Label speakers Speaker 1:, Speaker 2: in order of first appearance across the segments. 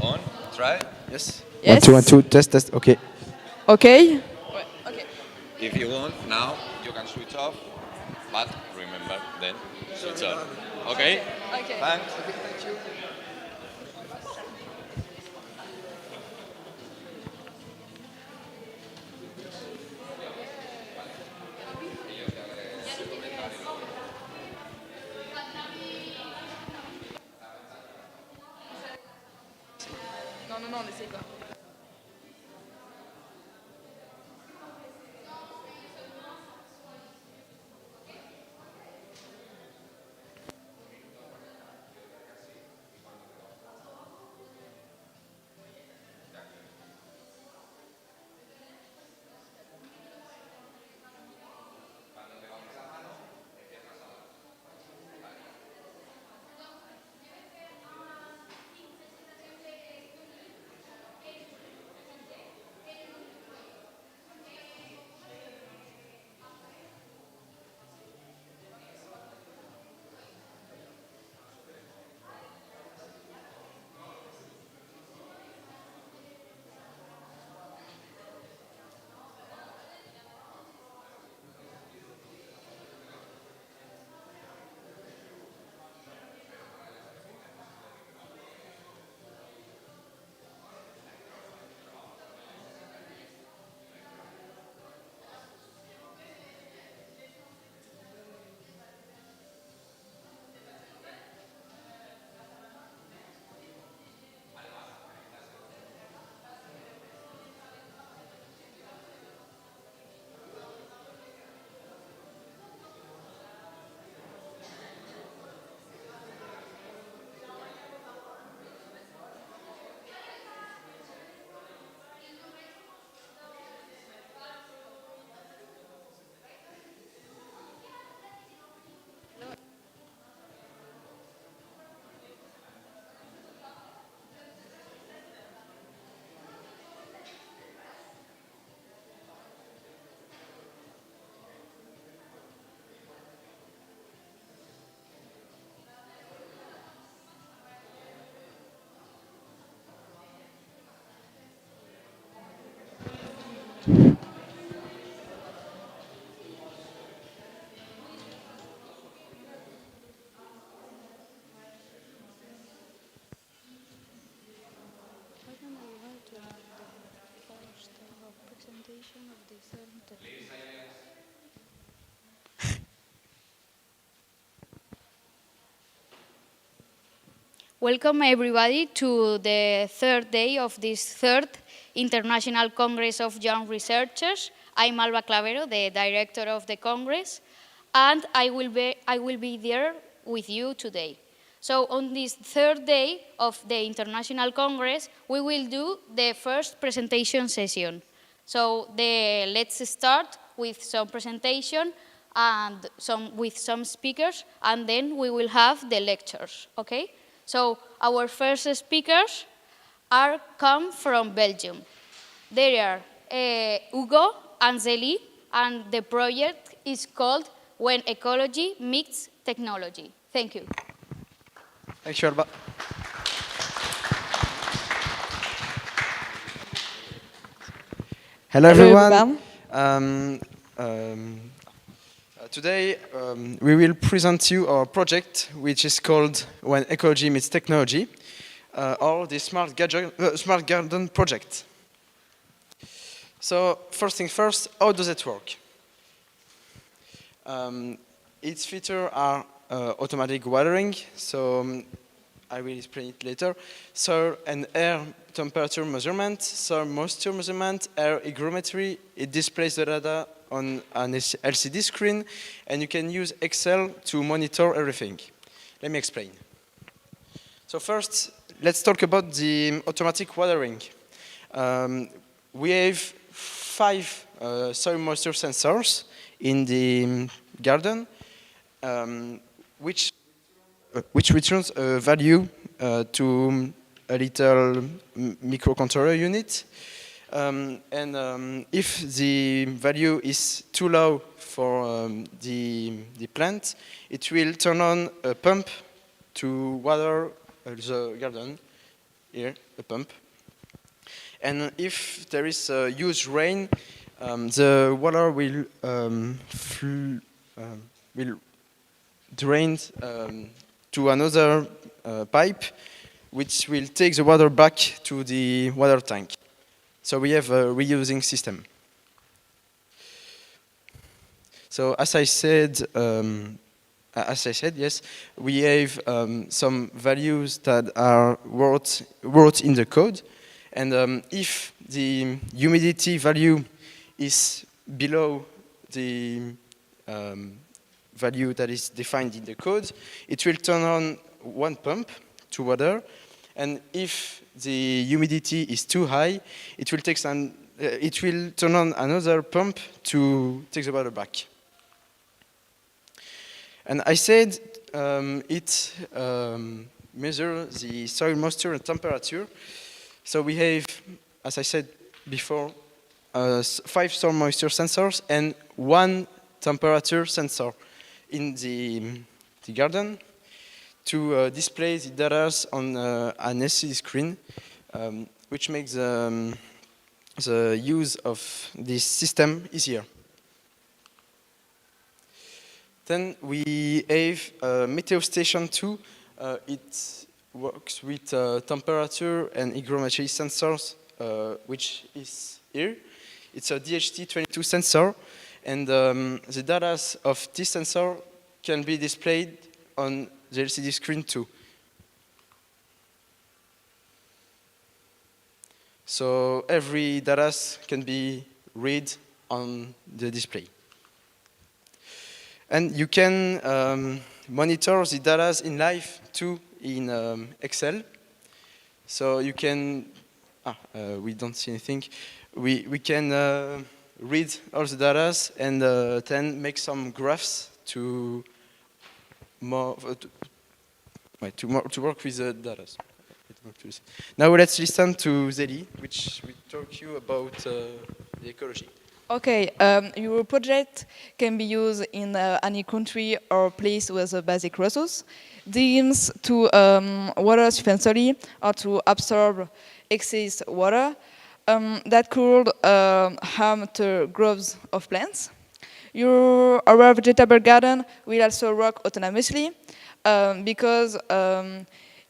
Speaker 1: On, try.
Speaker 2: Yes.
Speaker 3: Yes.
Speaker 2: 1, 2, 1, 2, test. Okay.
Speaker 3: Okay. Okay.
Speaker 1: If you want, now you can switch off, but remember, then switch on. Okay?
Speaker 3: Okay.
Speaker 1: Thanks.
Speaker 3: Non, non, non, n'essaye pas.
Speaker 4: Welcome everybody to the third day of this third International Congress of Young Researchers. I'm Alba Clavero, the director of the Congress, and I will be there with you today. So on this third day of the International Congress, we will do the first presentation session. So let's start with some presentation and with some speakers, and then we will have the lectures, okay? So our first speakers come from Belgium. They are Hugo and Zélie, and the project is called When Ecology Meets Technology. Thank you.
Speaker 2: Thank you, Alba. Hello, everyone. Today, we will present you our project, which is called When Ecology Meets Technology, or the Smart Garden project. So, first thing first, how does it work? Its features are automatic watering, so I will explain it later. Soil and air temperature measurement, soil moisture measurement, air hygrometry. It displays the data on an LCD screen, and you can use Excel to monitor everything. Let me explain. So first, let's talk about the automatic watering. We have 5 soil moisture sensors in the garden, which returns a value to a little microcontroller unit. If the value is too low for the plant, it will turn on a pump to water the garden, here, a pump. And if there is a huge rain, the water will drain to another pipe, which will take the water back to the water tank. So we have a reusing system. So as I said, yes, we have some values that are wrote in the code, and if the humidity value is below the value that is defined in the code, it will turn on one pump to water, and if the humidity is too high, it will turn on another pump to take the water back. And I said it measures the soil moisture and temperature. So we have, as I said before, 5 soil moisture sensors and 1 temperature sensor in the garden to display the data on an LCD screen, which makes the use of this system easier. Then we have Meteo Station 2. It works with temperature and hygrometry sensors, which is here. It's a DHT22 sensor, and the data of this sensor can be displayed on the LCD screen too. So every data can be read on the display. And you can monitor the data in live too in Excel. So you can, we don't see anything. We can read all the data and then make some graphs to work with the data. Now let's listen to Zeli, which will talk you about the ecology.
Speaker 3: Okay, your project can be used in any country or place with a basic resource. Aims to water sufficiently or to absorb excess water that could harm the growth of plants. Our vegetable garden will also work autonomously because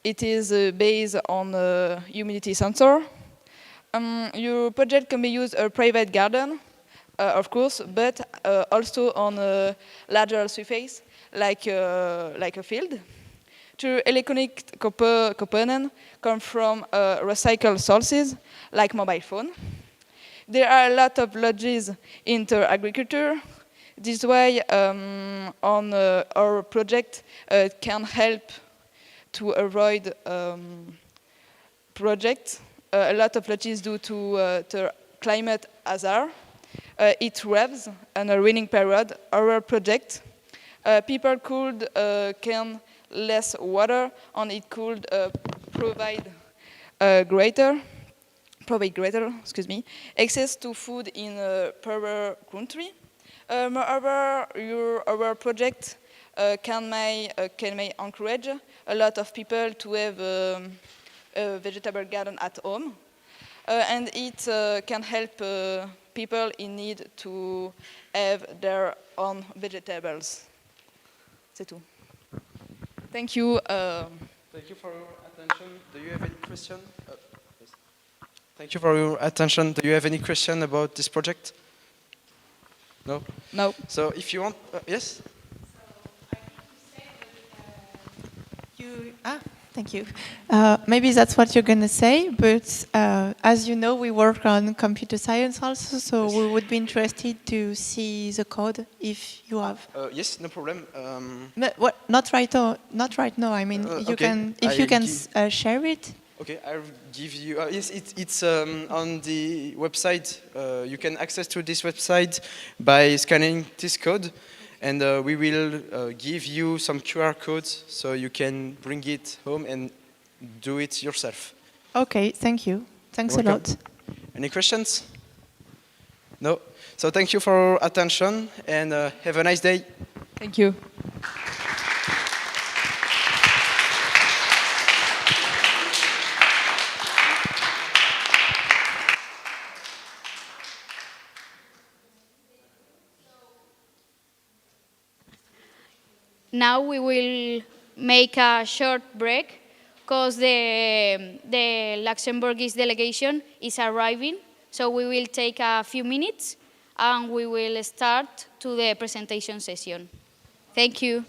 Speaker 3: it is based on a humidity sensor. Your project can be used a private garden, of course, but also on a larger surface, like a field. The electronic components come from recycled sources, like mobile phone. There are a lot of lodges in the agriculture. This way, on our project can help to avoid projects. A lot of lodges due to the climate hazard. It waves and a raining period. Our project, people could can less water, and it could provide greater access to in in per country. Moreover, our project can encourage a lot of people to have a vegetable garden at home, and it can help people in need to have their own vegetables. C'est tout. Thank you.
Speaker 2: Thank you for your attention. Do you have any question? Yes. Thank you for your attention. Do you have any question about this project? No?
Speaker 3: No.
Speaker 2: So if you want, yes?
Speaker 5: Thank you. Maybe that's what you're going to say, but as you know, we work on computer science also, so
Speaker 2: yes.
Speaker 5: We would be interested to see the code if you have.
Speaker 2: Yes, no problem.
Speaker 5: But what? Not right now. I mean, you
Speaker 2: okay.
Speaker 5: can share it.
Speaker 2: Okay, I'll give you. Yes, it's on the website. You can access to this website by scanning this code, and we will give you some QR codes so you can bring it home and do it yourself.
Speaker 5: Okay, thank you. Thanks a lot.
Speaker 2: Any questions? No. So thank you for your attention and have a nice day.
Speaker 3: Thank you.
Speaker 4: now we will make a short break because the Luxembourgese delegation is arriving. So we will take a few minutes and we will start to the presentation session. Thank you.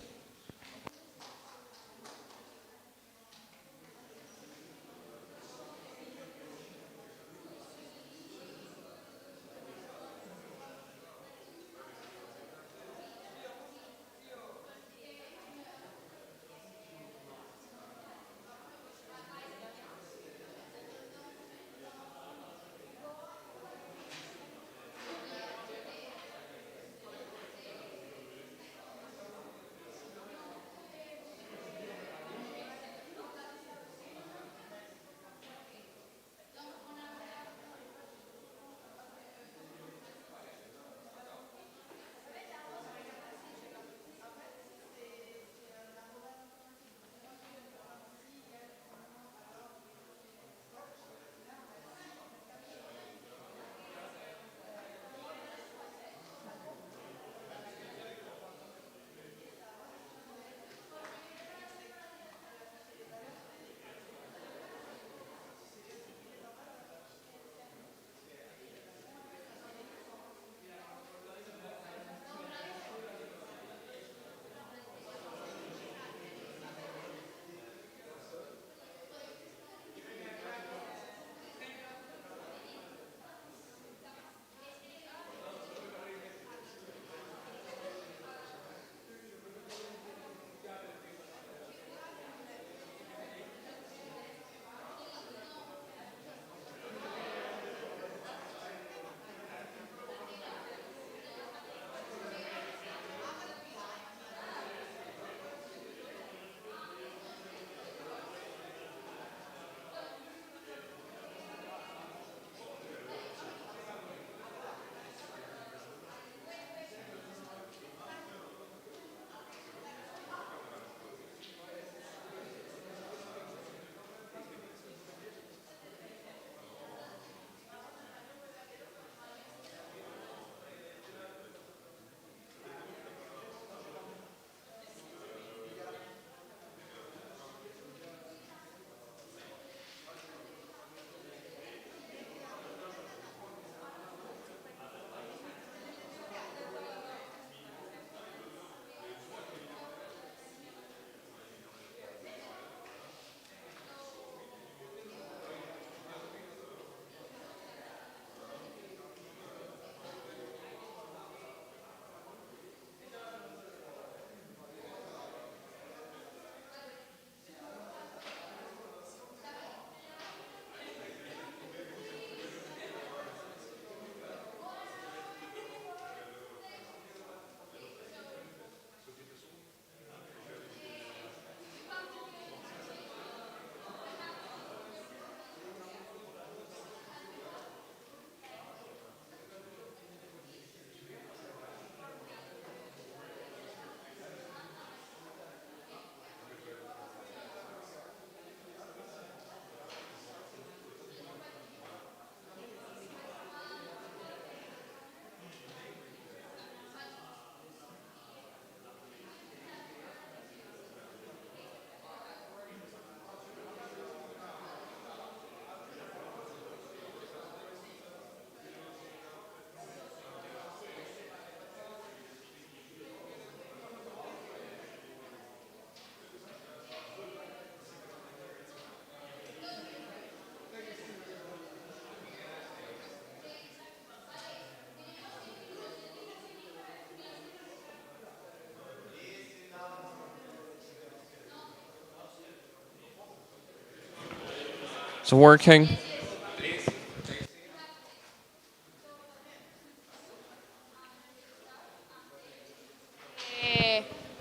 Speaker 6: Is it working?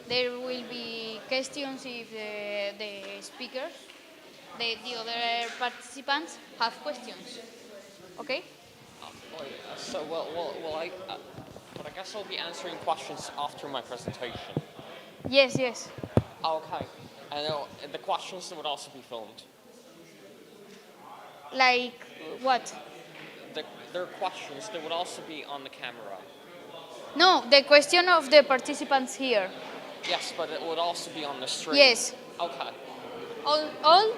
Speaker 4: There will be questions if the speakers, the other participants have questions. Okay?
Speaker 6: So, but I guess I'll be answering questions after my presentation.
Speaker 4: Yes, yes.
Speaker 6: Okay. I know the questions would also be filmed.
Speaker 4: Like what?
Speaker 6: Their questions, they would also be on the camera.
Speaker 4: No, the question of the participants here.
Speaker 6: Yes, but it would also be on the stream.
Speaker 4: Yes.
Speaker 6: Okay.
Speaker 4: All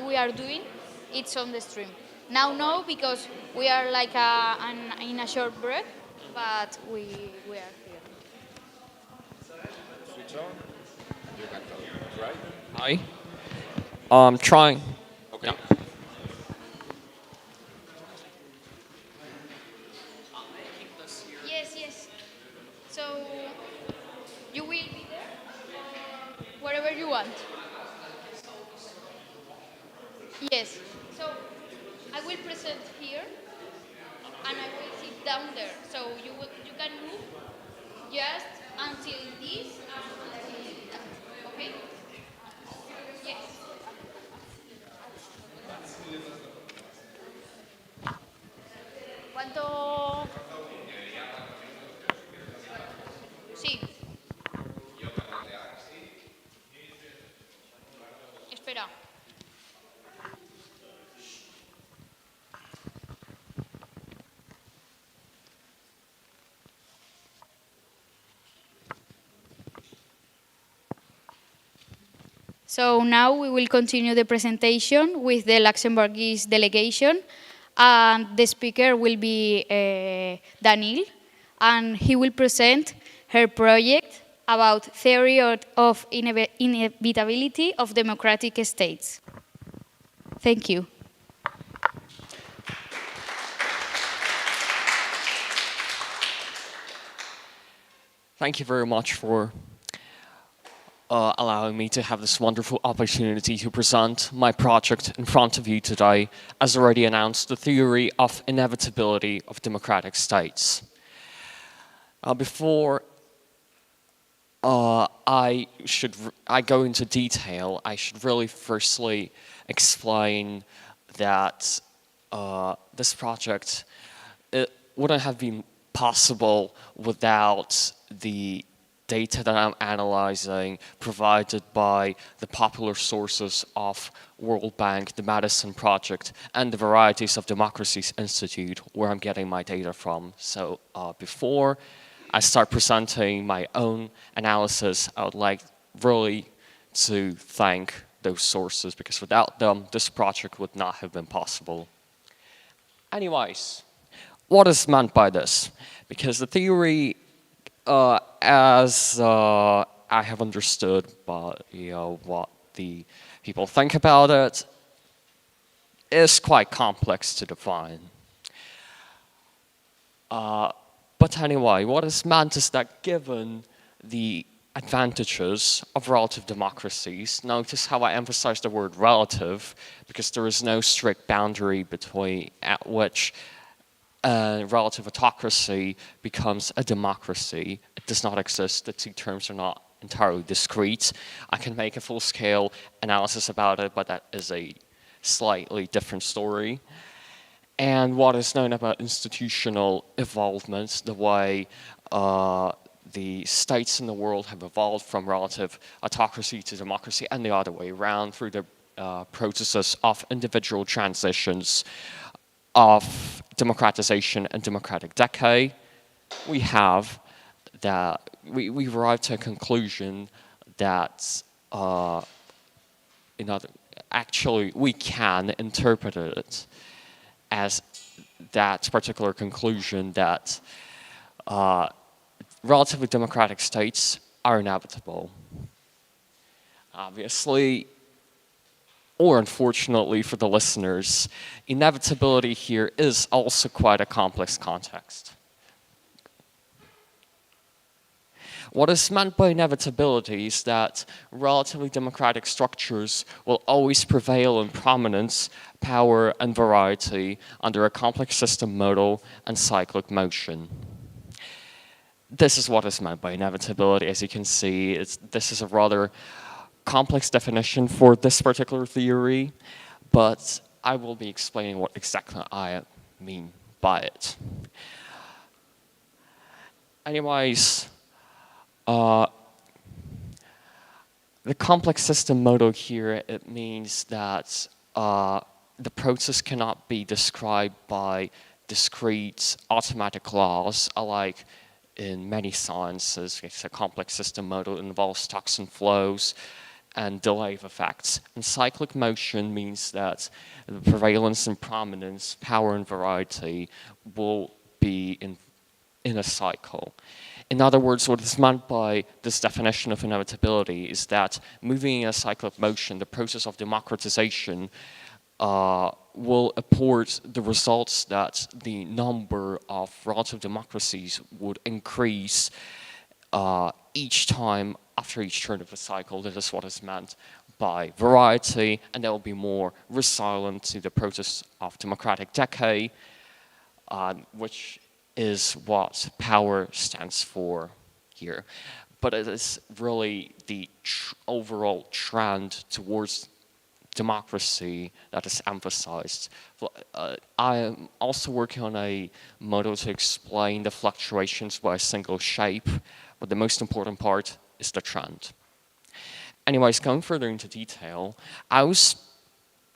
Speaker 4: we are doing, it's on the stream. Now no, because we are like in a short break, but we are here.
Speaker 1: Switch on. You can talk, right?
Speaker 6: Hi. Trying.
Speaker 1: Okay.
Speaker 6: Yeah.
Speaker 4: Yes, yes. So you will be there, wherever you want. Yes. So I will present here, and I will sit down there. So you can move just until this and until that. Okay? Yes. ¿Cuánto? Sí. Espera. So now we will continue the presentation with the Luxembourgese delegation, and the speaker will be Daniel, and he will present her project about theory of inevitability of democratic states. Thank you.
Speaker 6: Thank you very much for allowing me to have this wonderful opportunity to present my project in front of you today, as already announced, the theory of inevitability of democratic states. Before I go into detail, I should really firstly explain that this project, it wouldn't have been possible without the data that I'm analyzing provided by the popular sources of World Bank, the Madison Project, and the Varieties of Democracies Institute, where I'm getting my data from. So before I start presenting my own analysis, I would like really to thank those sources, because without them, this project would not have been possible. Anyways, what is meant by this? Because the theory, as I have understood, but what the people think about it, is quite complex to define. But anyway, what is meant is that given the advantages of relative democracies, notice how I emphasize the word relative, because there is no strict boundary between at which a relative autocracy becomes a democracy. It does not exist. The two terms are not entirely discrete. I can make a full-scale analysis about it, but that is a slightly different story. And what is known about institutional evolvement, the way the states in the world have evolved from relative autocracy to democracy, and the other way around through the processes of individual transitions of democratization and democratic decay, we have that we arrived to a conclusion that actually we can interpret it as that particular conclusion that relatively democratic states are inevitable. Obviously, or unfortunately for the listeners, inevitability here is also quite a complex context. What is meant by inevitability is that relatively democratic structures will always prevail in prominence, power, and variety under a complex system modal and cyclic motion. This is what is meant by inevitability. As you can see, this is a rather complex definition for this particular theory, but I will be explaining what exactly I mean by it. Anyways, the complex system model here, it means that the process cannot be described by discrete automatic laws, like in many sciences. It's a complex system model. It involves toxin flows and delay of effects. And cyclic motion means that the prevalence and prominence, power and variety will be in a cycle. In other words, what is meant by this definition of inevitability is that moving in a cyclic motion, the process of democratization will apport the results that the number of relative democracies would increase each time after each turn of the cycle. That is what is meant by variety, and they will be more resilient to the process of democratic decay, which is what power stands for here. But it is really the overall trend towards democracy that is emphasized. I am also working on a model to explain the fluctuations by a single shape, but the most important part is the trend. Anyways, going further into detail, I was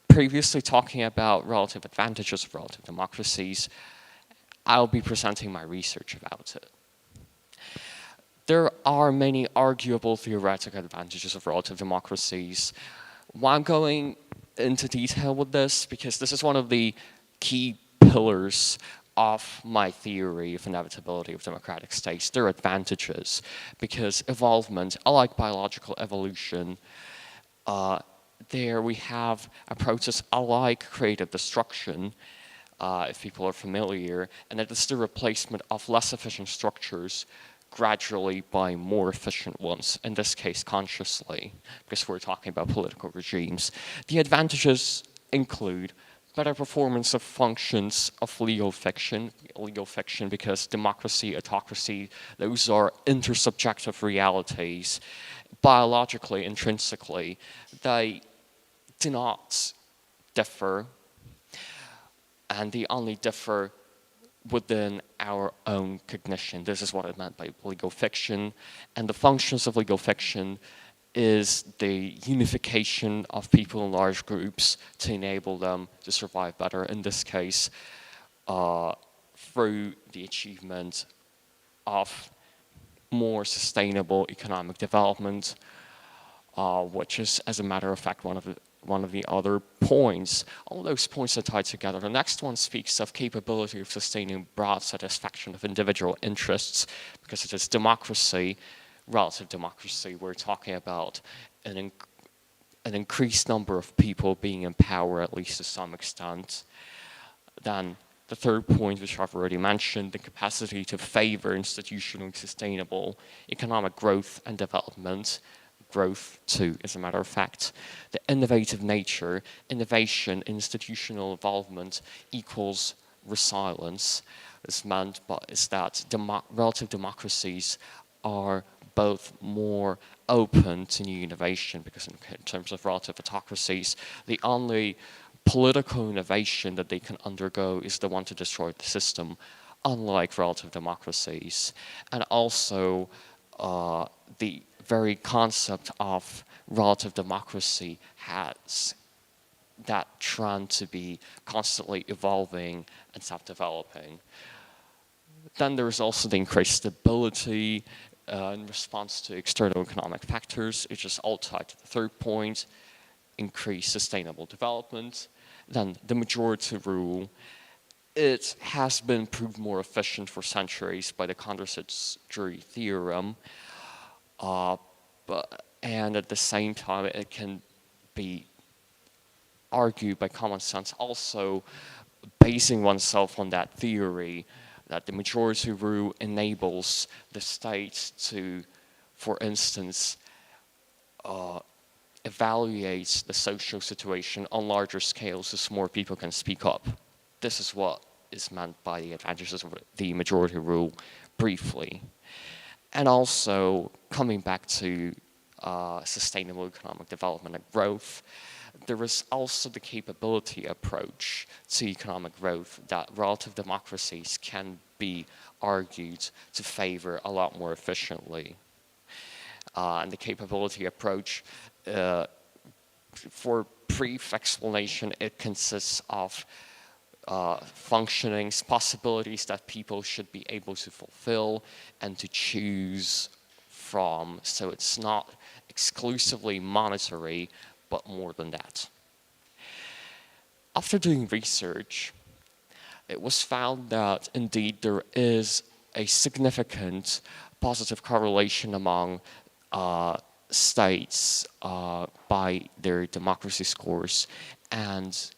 Speaker 6: previously talking about relative advantages of relative democracies. I'll be presenting my research about it. There are many arguable theoretical advantages of relative democracies. Why I'm going into detail with this, because this is one of the key pillars of my theory of inevitability of democratic states. There are advantages, because evolvement, unlike biological evolution, there we have a process unlike creative destruction, if people are familiar, and it is the replacement of less efficient structures gradually by more efficient ones, in this case consciously, because we're talking about political regimes. The advantages include better performance of functions of legal fiction because democracy, autocracy, those are intersubjective realities. Biologically, intrinsically, they do not differ, and they only differ within our own cognition. This is what I meant by legal fiction. And the functions of legal fiction is the unification of people in large groups to enable them to survive better, in this case, through the achievement of more sustainable economic development, which is, as a matter of fact, one of the other points. All those points are tied together. The next one speaks of capability of sustaining broad satisfaction of individual interests, because it is democracy, relative democracy. We're talking about an increased number of people being in power, at least to some extent. Then the third point, which I've already mentioned, the capacity to favor institutionally sustainable economic growth and development. Growth too, as a matter of fact. The innovative nature, innovation, institutional involvement equals resilience. Is meant by is that relative democracies are both more open to new innovation, because in terms of relative autocracies, the only political innovation that they can undergo is the one to destroy the system, unlike relative democracies. And also the very concept of relative democracy has that trend to be constantly evolving and self-developing. Then there is also the increased stability in response to external economic factors, which is all tied to the third point, increased sustainable development. Then the majority rule, it has been proved more efficient for centuries by the Condorcet's jury theorem. And at the same time, it can be argued by common sense also, basing oneself on that theory, that the majority rule enables the state to, for instance, evaluate the social situation on larger scales so more people can speak up. This is what is meant by the advantages of the majority rule briefly. And also, coming back to sustainable economic development and growth, there is also the capability approach to economic growth that relative democracies can be argued to favor a lot more efficiently. And the capability approach, for brief explanation, it consists of functionings, possibilities that people should be able to fulfill and to choose from. So it's not exclusively monetary, but more than that. After doing research, it was found that indeed there is a significant positive correlation among states by their democracy scores and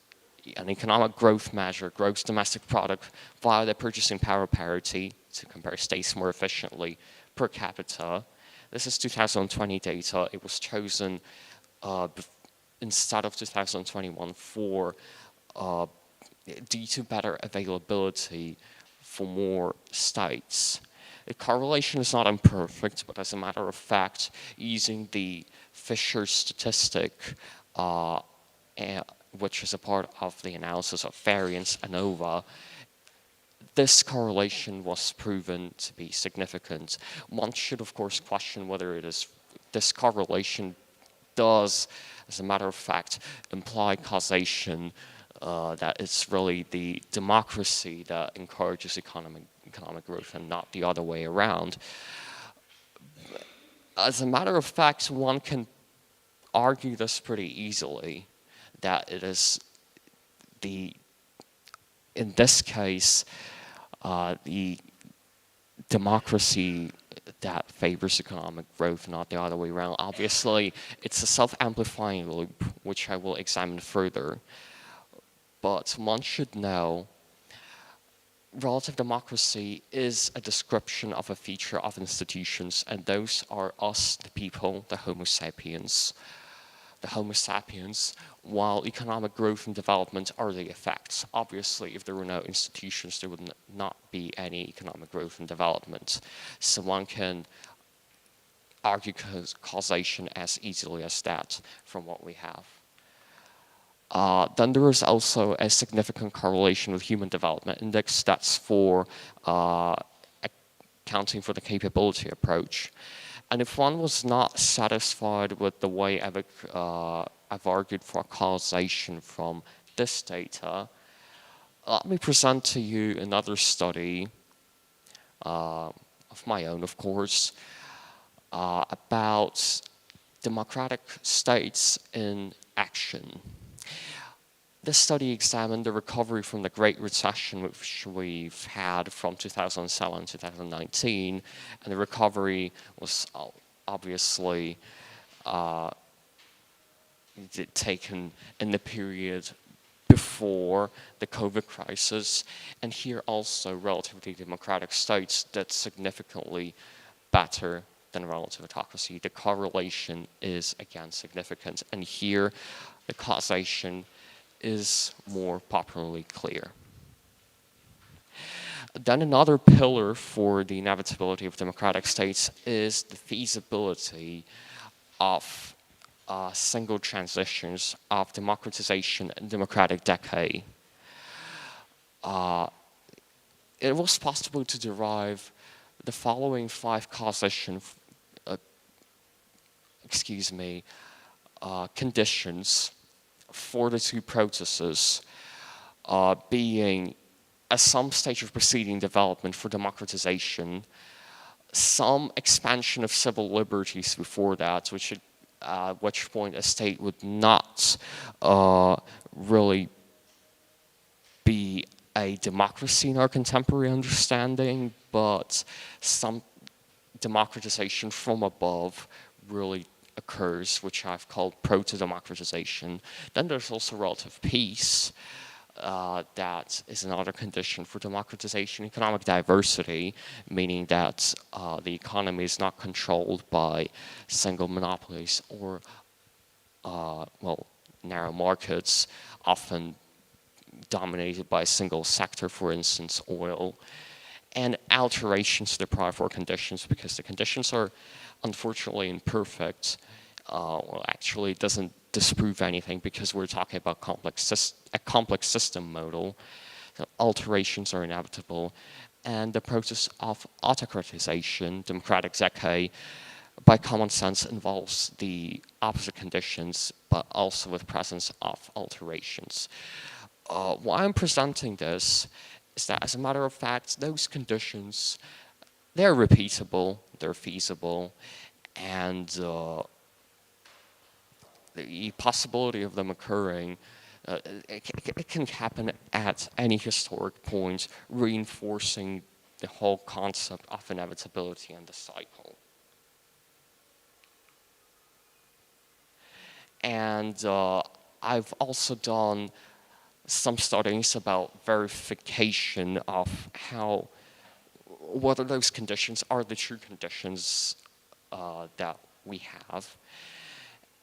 Speaker 6: an economic growth measure, gross domestic product, via the purchasing power parity to compare states more efficiently per capita. This is 2020 data. It was chosen instead of 2021 due to better availability for more states. The correlation is not imperfect, but as a matter of fact, using the Fisher statistic, which is a part of the analysis of variance ANOVA, this correlation was proven to be significant. One should, of course, question whether this correlation does, as a matter of fact, imply causation, that it's really the democracy that encourages economic growth and not the other way around. As a matter of fact, one can argue this pretty easily, that it is in this case, the democracy that favors economic growth, not the other way around. Obviously, it's a self-amplifying loop, which I will examine further. But one should know relative democracy is a description of a feature of institutions, and those are us, the people, the Homo sapiens. The Homo sapiens, while economic growth and development are the effects. Obviously, if there were no institutions, there would not be any economic growth and development. So one can argue causation as easily as that from what we have. Then there is also a significant correlation with Human Development Index. That's for accounting for the capability approach. And if one was not satisfied with the way I've argued for causation from this data, let me present to you another study of my own, of course, about democratic states in action. This study examined the recovery from the Great Recession, which we've had from 2007 to 2019, and the recovery was obviously taken in the period before the COVID crisis, and here also relatively democratic states did significantly better than relative autocracy. The correlation is again significant, and here the causation is more popularly clear. Then another pillar for the inevitability of democratic states is the feasibility of single transitions of democratization and democratic decay. It was possible to derive the following 5 causation, conditions for the 2 processes, being at some stage of preceding development for democratization, some expansion of civil liberties before that, at which point a state would not really be a democracy in our contemporary understanding, but some democratization from above really occurs, which I've called proto-democratization. Then there's also relative peace. That is another condition for democratization. Economic diversity, meaning that the economy is not controlled by single monopolies or, narrow markets, often dominated by a single sector, for instance, oil. And alterations to the prior 4 conditions, because the conditions are unfortunately imperfect. Actually, it doesn't disprove anything because we're talking about a complex system model. So alterations are inevitable, and the process of autocratization, democratic decay, by common sense involves the opposite conditions, but also with presence of alterations. why I'm presenting this is that, as a matter of fact, those conditions, they're repeatable, they're feasible, and the possibility of them occurring, it can happen at any historic point, reinforcing the whole concept of inevitability and the cycle. And I've also done some studies about verification of whether those conditions are the true conditions that we have.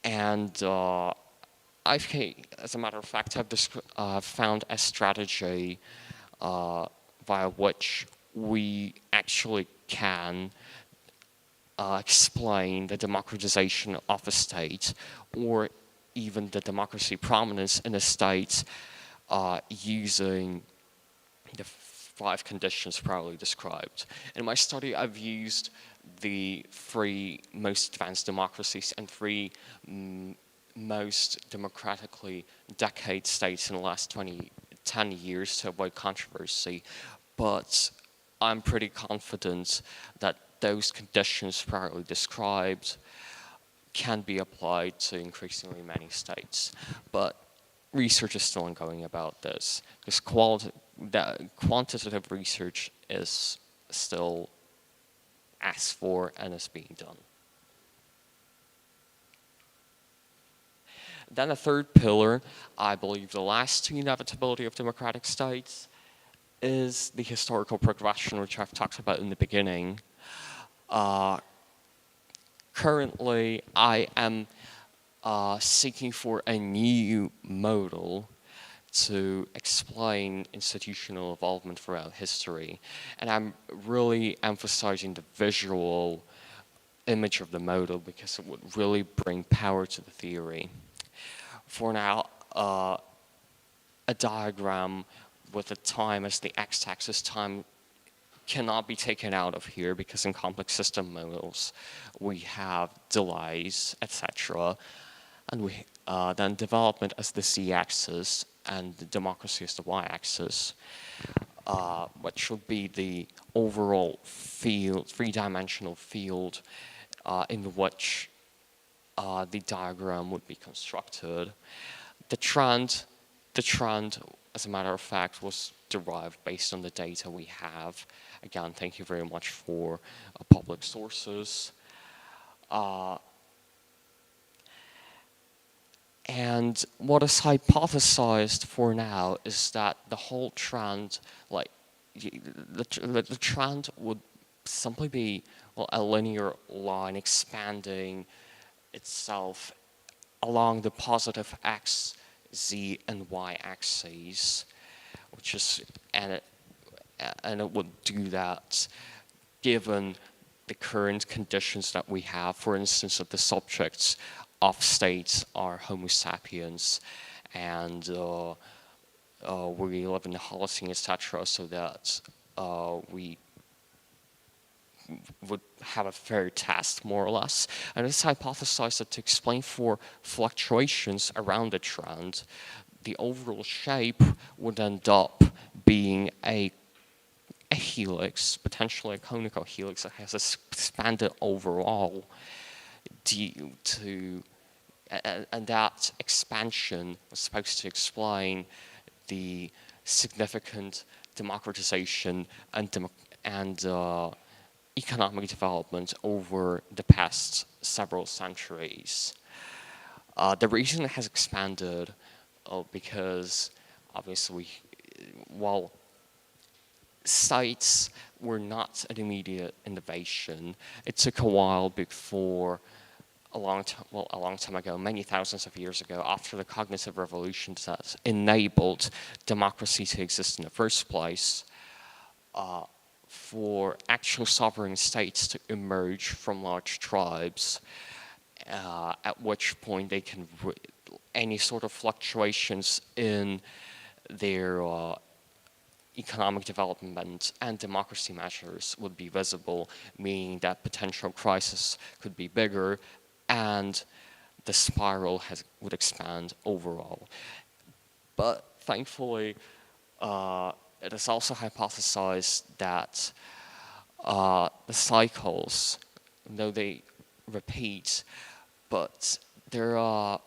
Speaker 6: And as a matter of fact, I've found a strategy via which we actually can explain the democratization of a state, or even the democracy prominence in a state, using the 5 conditions probably described. In my study, I've used the 3 most advanced democracies and 3 most democratically decade states in the last 10 years to avoid controversy, but I'm pretty confident that those conditions probably described can be applied to increasingly many states. But research is still ongoing about this, because quantitative research is still asked for and is being done. Then a third pillar, I believe the last to inevitability of democratic states, is the historical progression, which I've talked about in the beginning. Currently, I am seeking for a new model to explain institutional evolvement throughout history. And I'm really emphasizing the visual image of the model because it would really bring power to the theory. For now, a diagram with the time as the x-axis, time cannot be taken out of here because in complex system models we have delays, etc. And we then development as the z-axis and the democracy as the y-axis, what should be the overall field, 3-dimensional field in which the diagram would be constructed. The trend, as a matter of fact, was derived based on the data we have. Again, thank you very much for public sources. And what is hypothesized for now is that the whole trend, like the trend would simply be, well, a linear line expanding itself along the positive x, z, and y axes, which is, and it would do that given the current conditions that we have. For instance, that the subjects of states are Homo sapiens, and we live in the Holocene, etc., so that we would have a fair test, more or less. And it's hypothesized that to explain for fluctuations around the trend, the overall shape would end up being a helix, potentially a conical helix that has expanded overall due to, and that expansion was supposed to explain the significant democratization and economic development over the past several centuries. The reason it has expanded because obviously, while sites were not an immediate innovation, it took a while before, a long time ago, many thousands of years ago, after the cognitive revolutions that enabled democracy to exist in the first place, for actual sovereign states to emerge from large tribes, at which point they can, any sort of fluctuations in their economic development and democracy measures would be visible, meaning that potential crisis could be bigger and the spiral would expand overall. But thankfully, it is also hypothesized that the cycles, though they repeat, but they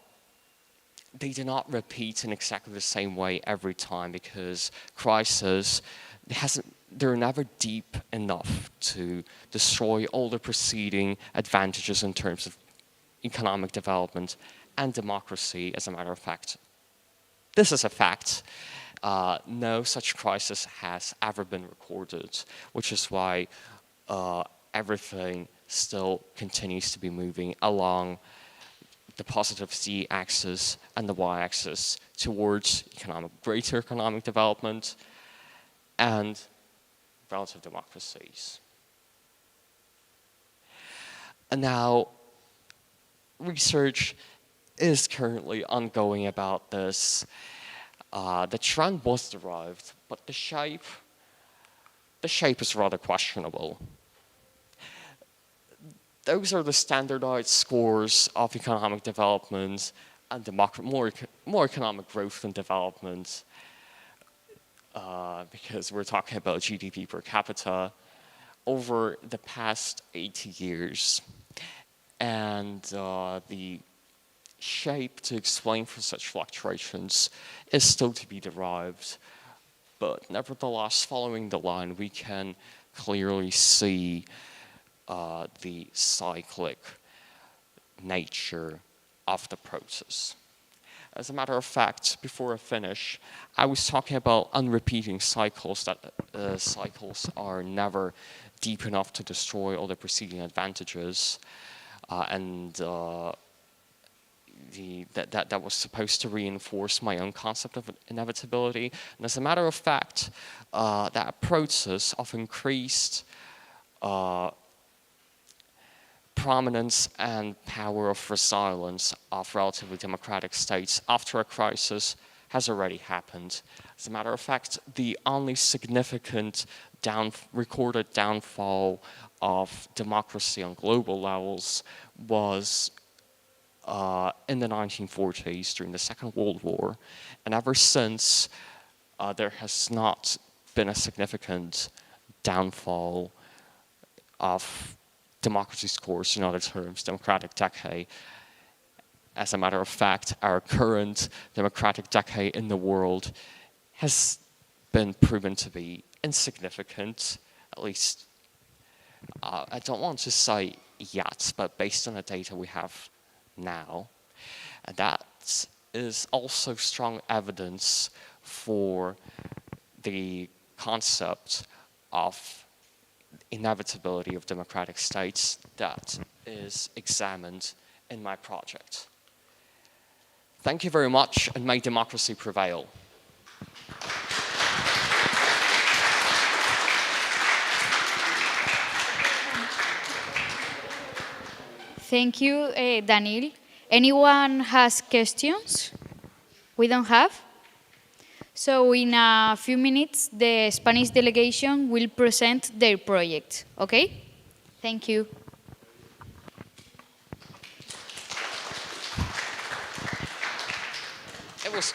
Speaker 6: do not repeat in exactly the same way every time, because crises they're never deep enough to destroy all the preceding advantages in terms of economic development and democracy. As a matter of fact, this is a fact. No such crisis has ever been recorded, which is why everything still continues to be moving along the positive z-axis and the y-axis towards greater economic development and relative democracies. And now, research is currently ongoing about this. The trend was derived, but the shape is rather questionable. Those are the standardized scores of economic development and more economic growth and development, because we're talking about GDP per capita over the past 80 years. And the shape to explain for such fluctuations is still to be derived. But nevertheless, following the line, we can clearly see the cyclic nature of the process. As a matter of fact, before I finish, I was talking about unrepeating cycles, that cycles are never deep enough to destroy all the preceding advantages, and that was supposed to reinforce my own concept of inevitability. And as a matter of fact, that process of increased prominence and power of resilience of relatively democratic states after a crisis has already happened. As a matter of fact, the only significant recorded downfall of democracy on global levels was in the 1940s during the Second World War. And ever since, there has not been a significant downfall of democracy scores, in other terms, democratic decay. As a matter of fact, our current democratic decay in the world has been proven to be insignificant, at least, I don't want to say yet, but based on the data we have now. And that is also strong evidence for the concept of inevitability of democratic states that is examined in my project. Thank you very much, and may democracy prevail.
Speaker 4: Thank you, Daniel. Anyone has questions? We don't have? So in a few minutes, the Spanish delegation will present their project, okay? Thank you.
Speaker 6: It was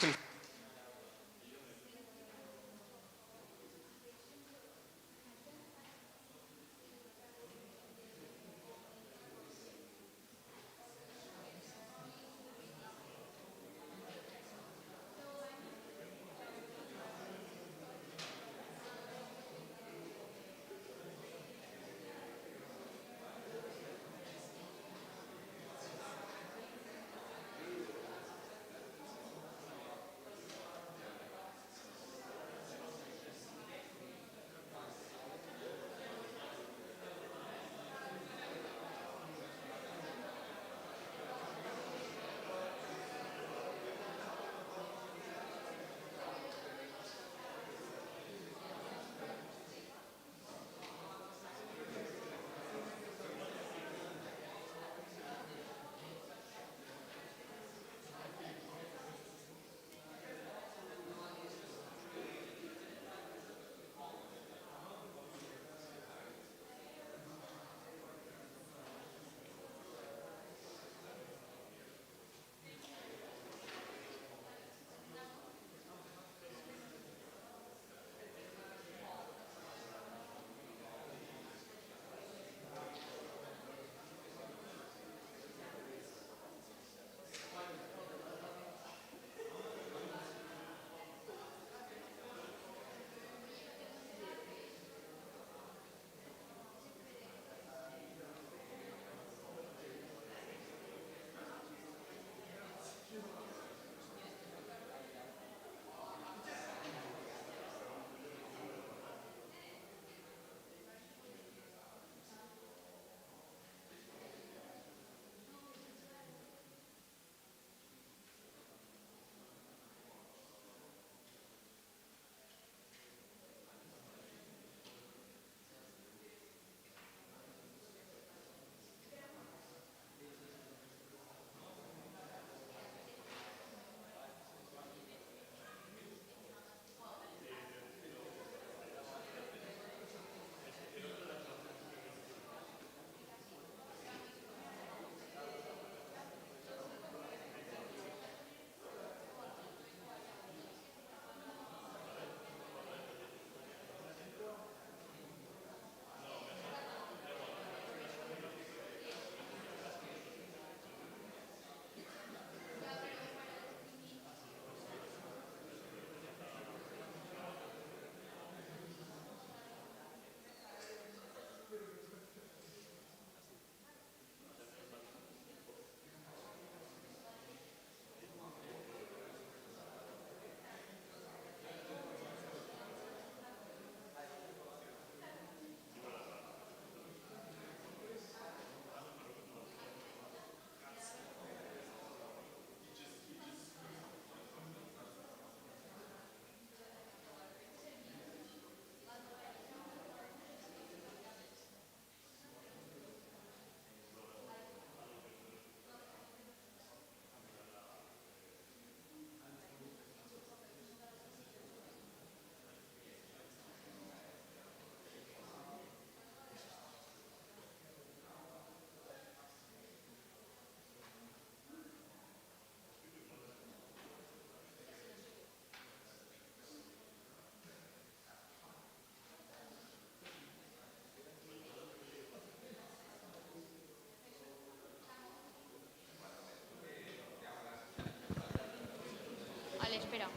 Speaker 4: Ale, espera.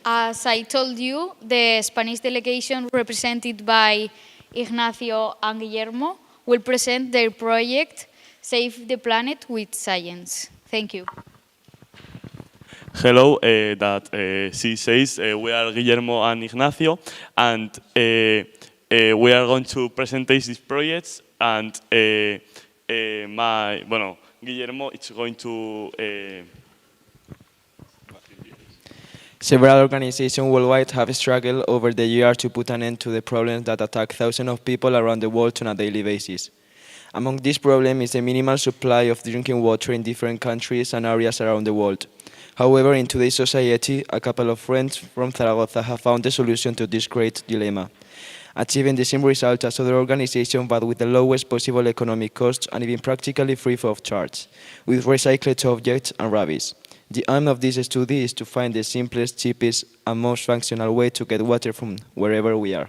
Speaker 4: As I told you, the Spanish delegation represented by Ignacio and Guillermo will present their project, Save the Planet with Science. Thank you.
Speaker 7: Hello, she says we are Guillermo and Ignacio, and we are going to present these projects, and Guillermo is going to.
Speaker 2: Several organizations worldwide have struggled over the years to put an end to the problems that attack thousands of people around the world on a daily basis. Among these problems is the minimal supply of drinking water in different countries and areas around the world. However, in today's society, a couple of friends from Zaragoza have found a solution to this great dilemma, achieving the same result as other organizations but with the lowest possible economic costs and even practically free of charge, with recycled objects and rubbish. The aim of this study is to find the simplest, cheapest, and most functional way to get water from wherever we are,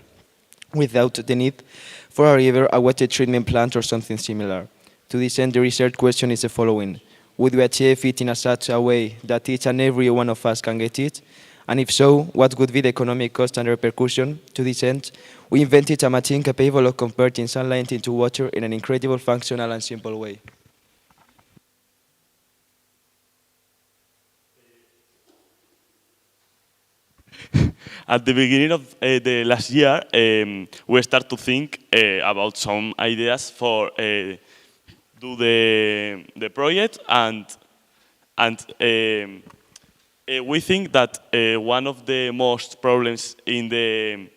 Speaker 2: without the need for a river, a water treatment plant, or something similar. To this end, the research question is the following. Would we achieve it in such a way that each and every one of us can get it? And if so, what would be the economic cost and repercussion? To this end, we invented a machine capable of converting sunlight into water in an incredible, functional, and simple way.
Speaker 7: At the beginning of the last year, we start to think about some ideas for do the project, and we think that one of the most problems in the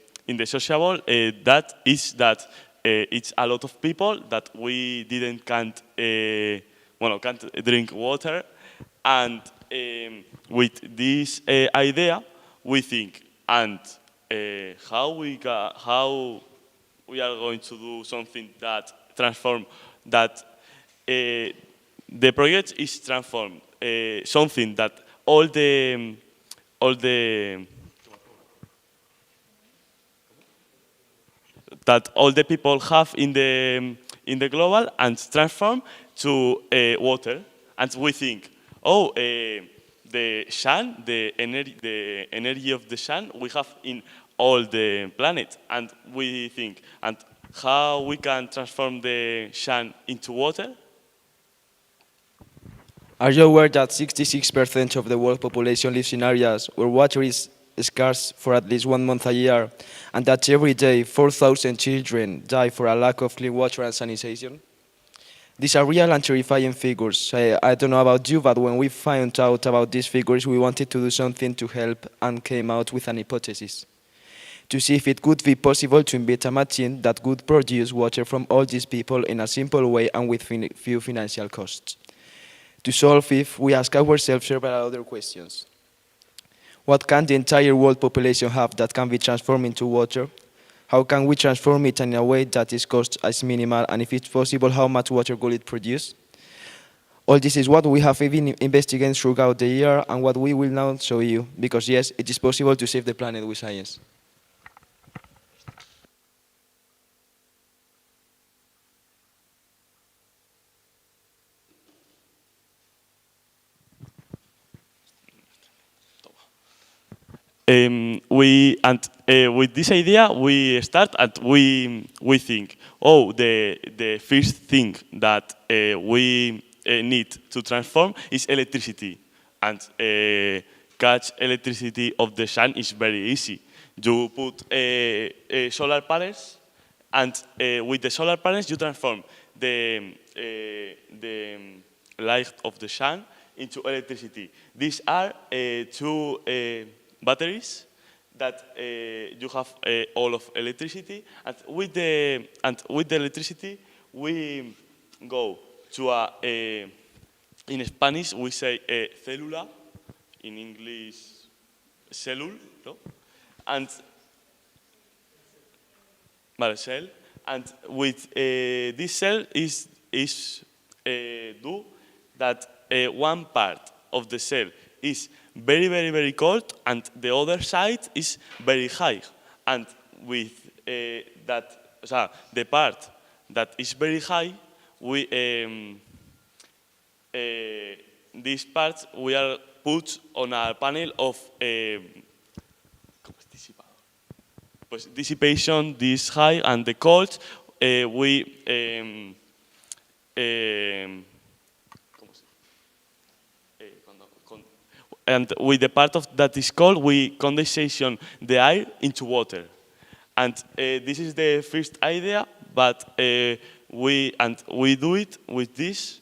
Speaker 7: sociable that is that it's a lot of people that we can't drink water, and with this idea we think and how we are going to do something that transform that the project is transformed something that all the that all the people have in the global and transform to water, and we think, oh, the sun, the energy of the sun we have in all the planet, and we think, and how we can transform the sun into water?
Speaker 2: Are you aware that 66% of the world population lives in areas where water is scarce for at least 1 month a year, and that every day 4,000 children die for a lack of clean water and sanitation? These are real and terrifying figures. I don't know about you, but when we found out about these figures, we wanted to do something to help and came out with an hypothesis to see if it could be possible to invent a machine that could produce water from all these people in a simple way and with few financial costs. To solve it, we ask ourselves several other questions. What can the entire world population have that can be transformed into water? How can we transform it in a way that its cost is minimal, and if it's possible, how much water will it produce? All this is what we have been investigating throughout the year and what we will now show you, because yes, it is possible to save the planet with science.
Speaker 7: With this idea, we start and we think, oh, the first thing that we need to transform is electricity, and catch electricity of the sun is very easy. You put solar panels, and with the solar panels you transform the light of the sun into electricity. These are two batteries that you have all of electricity, and with the electricity we go to a in Spanish we say célula, in English cellul, no? And cell, and with this cell is do that one part of the cell is very, very, very cold, and the other side is very high. And with the part that is very high, we these parts we are put on a panel of pues, dissipation this high, and the cold we and with the part of that is cold, we condensation the air into water. And this is the first idea, but we do it with this.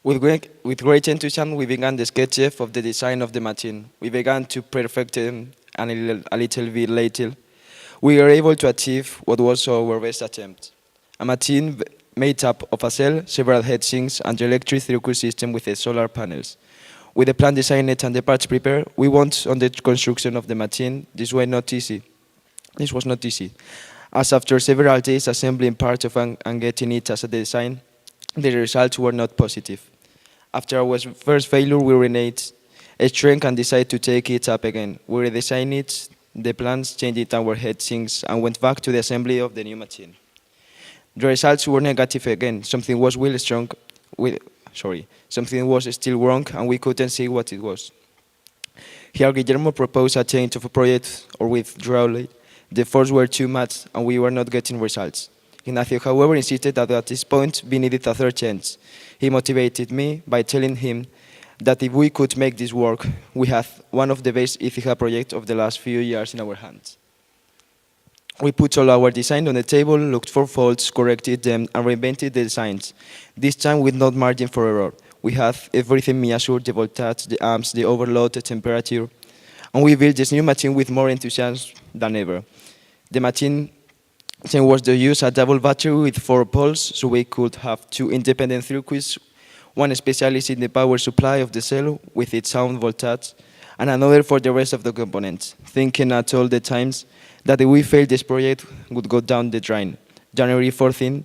Speaker 2: With great enthusiasm, we began the sketch of the design of the machine. We began to perfect it a little bit later. We were able to achieve what was our best attempt. A machine made up of a cell, several heatsinks, and the electric circuit system with the solar panels. With the plan designed and the parts prepared, we went on the construction of the machine. This was not easy, as after several days assembling parts and getting it as a design, the results were not positive. After our first failure, we reneged, shrank, and decided to take it up again. We redesigned it, the plans, changed our heatsinks, and went back to the assembly of the new machine. The results were negative again. Something was still wrong, and we couldn't see what it was. Here, Guillermo proposed a change of a project or withdrawal. The efforts were too much, and we were not getting results. Ignacio, however, insisted that at this point we needed a third chance. He motivated me by telling him that if we could make this work, we had one of the best ICIJA projects of the last few years in our hands. We put all our design on the table, looked for faults, corrected them, and reinvented the designs. This time with no margin for error. We have everything measured, the voltage, the amps, the overload, the temperature, and we built this new machine with more enthusiasm than ever. The machine was to use a double battery with 4 poles, so we could have 2 independent circuits, one specialist in the power supply of the cell with its own voltage, and another for the rest of the components, thinking at all the times that if we failed, this project would go down the drain. January 14th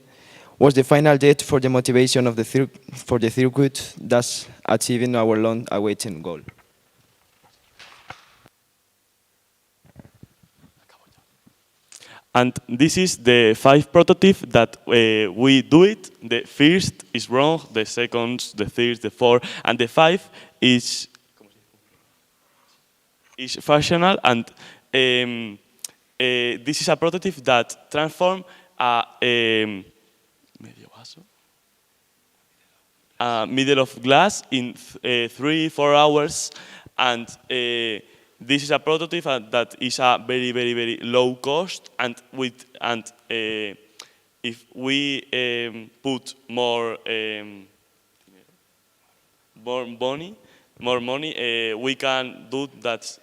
Speaker 2: was the final date for the motivation of the circuit, thus achieving our long-awaited goal.
Speaker 7: And this is the 5 prototype that we do it. The first is wrong, the second, the third, the fourth, and the 5 is functional. And this is a prototype that transforms a middle of glass in 3-4 hours, and this is a prototype that is a very, very, very low cost, and if we put more money, we can do that.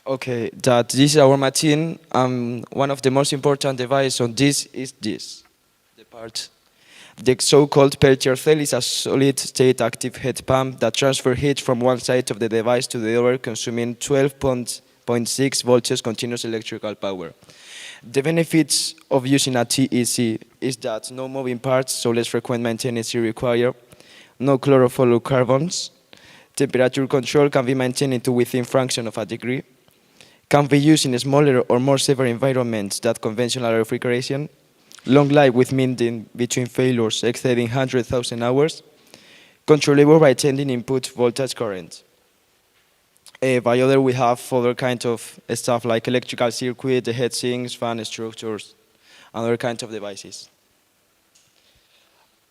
Speaker 2: Okay, that this is our machine. One of the most important devices on this is this, the part. The so-called Peltier cell is a solid-state active heat pump that transfers heat from one side of the device to the other, consuming 12.6 volts continuous electrical power. The benefits of using a TEC is that no moving parts, so less frequent maintenance is required, no chlorofluorocarbons, temperature control can be maintained to within fraction of a degree, can be used in smaller or more severe environments than conventional refrigeration, long life with mean between failures exceeding 100,000 hours, controllable by changing input voltage current. By other, we have other kinds of stuff like electrical circuit, the heatsinks, fan structures, and other kinds of devices.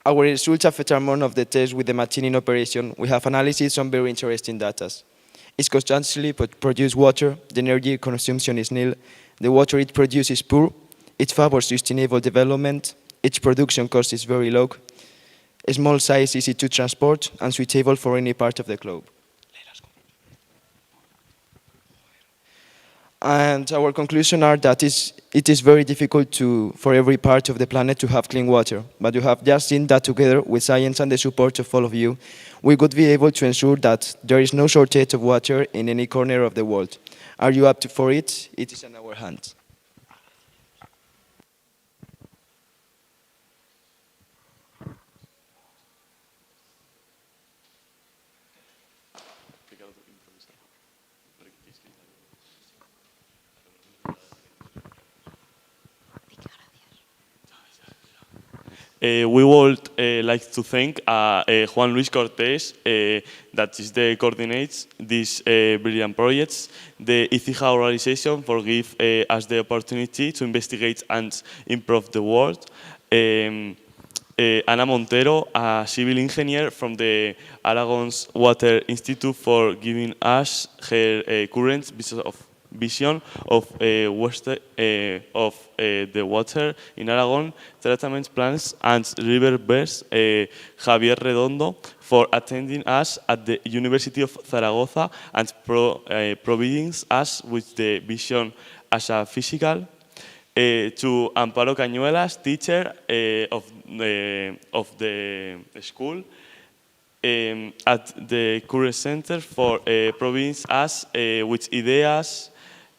Speaker 2: Our results after months of the test with the machine in operation, we have analysis some very interesting data. It constantly produces water, the energy consumption is nil, the water it produces is poor, it favors sustainable development, its production cost is very low, a small size easy to transport, and suitable for any part of the globe. And our conclusion are that it is very difficult for every part of the planet to have clean water. But you have just seen that together with science and the support of all of you, we could be able to ensure that there is no shortage of water in any corner of the world. Are you up for it? It is in our hands.
Speaker 7: We would like to thank Juan Luis Cortés, that is the coordinates these brilliant projects, the ICIJA organization for give us the opportunity to investigate and improve the world. Ana Montero, a civil engineer from the Aragon's Water Institute, for giving us her current vision of the water in Aragon, treatment plants and river beds. Javier Redondo, for attending us at the University of Zaragoza and providing us with the vision as a physical. To Amparo Cañuelas, teacher of the school at the Current Center, for providing us with ideas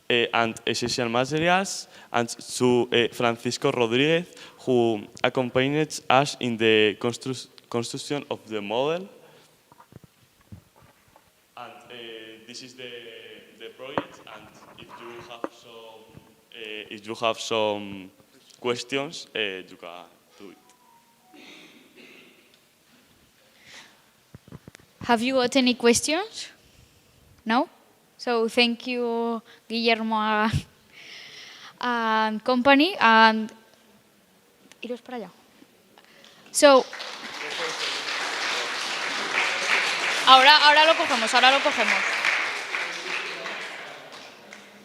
Speaker 7: and essential materials, and to Francisco Rodriguez, who accompanied us in the construction of the model. And this is the project, and if you have some questions, you can do it.
Speaker 4: Have you got any questions? No? So thank you, Guillermo and company. And iros para allá. So, ahora lo cogemos.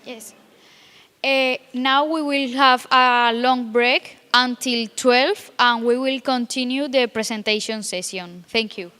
Speaker 4: Yes. Now we will have a long break until 12, and we will continue the presentation session. Thank you.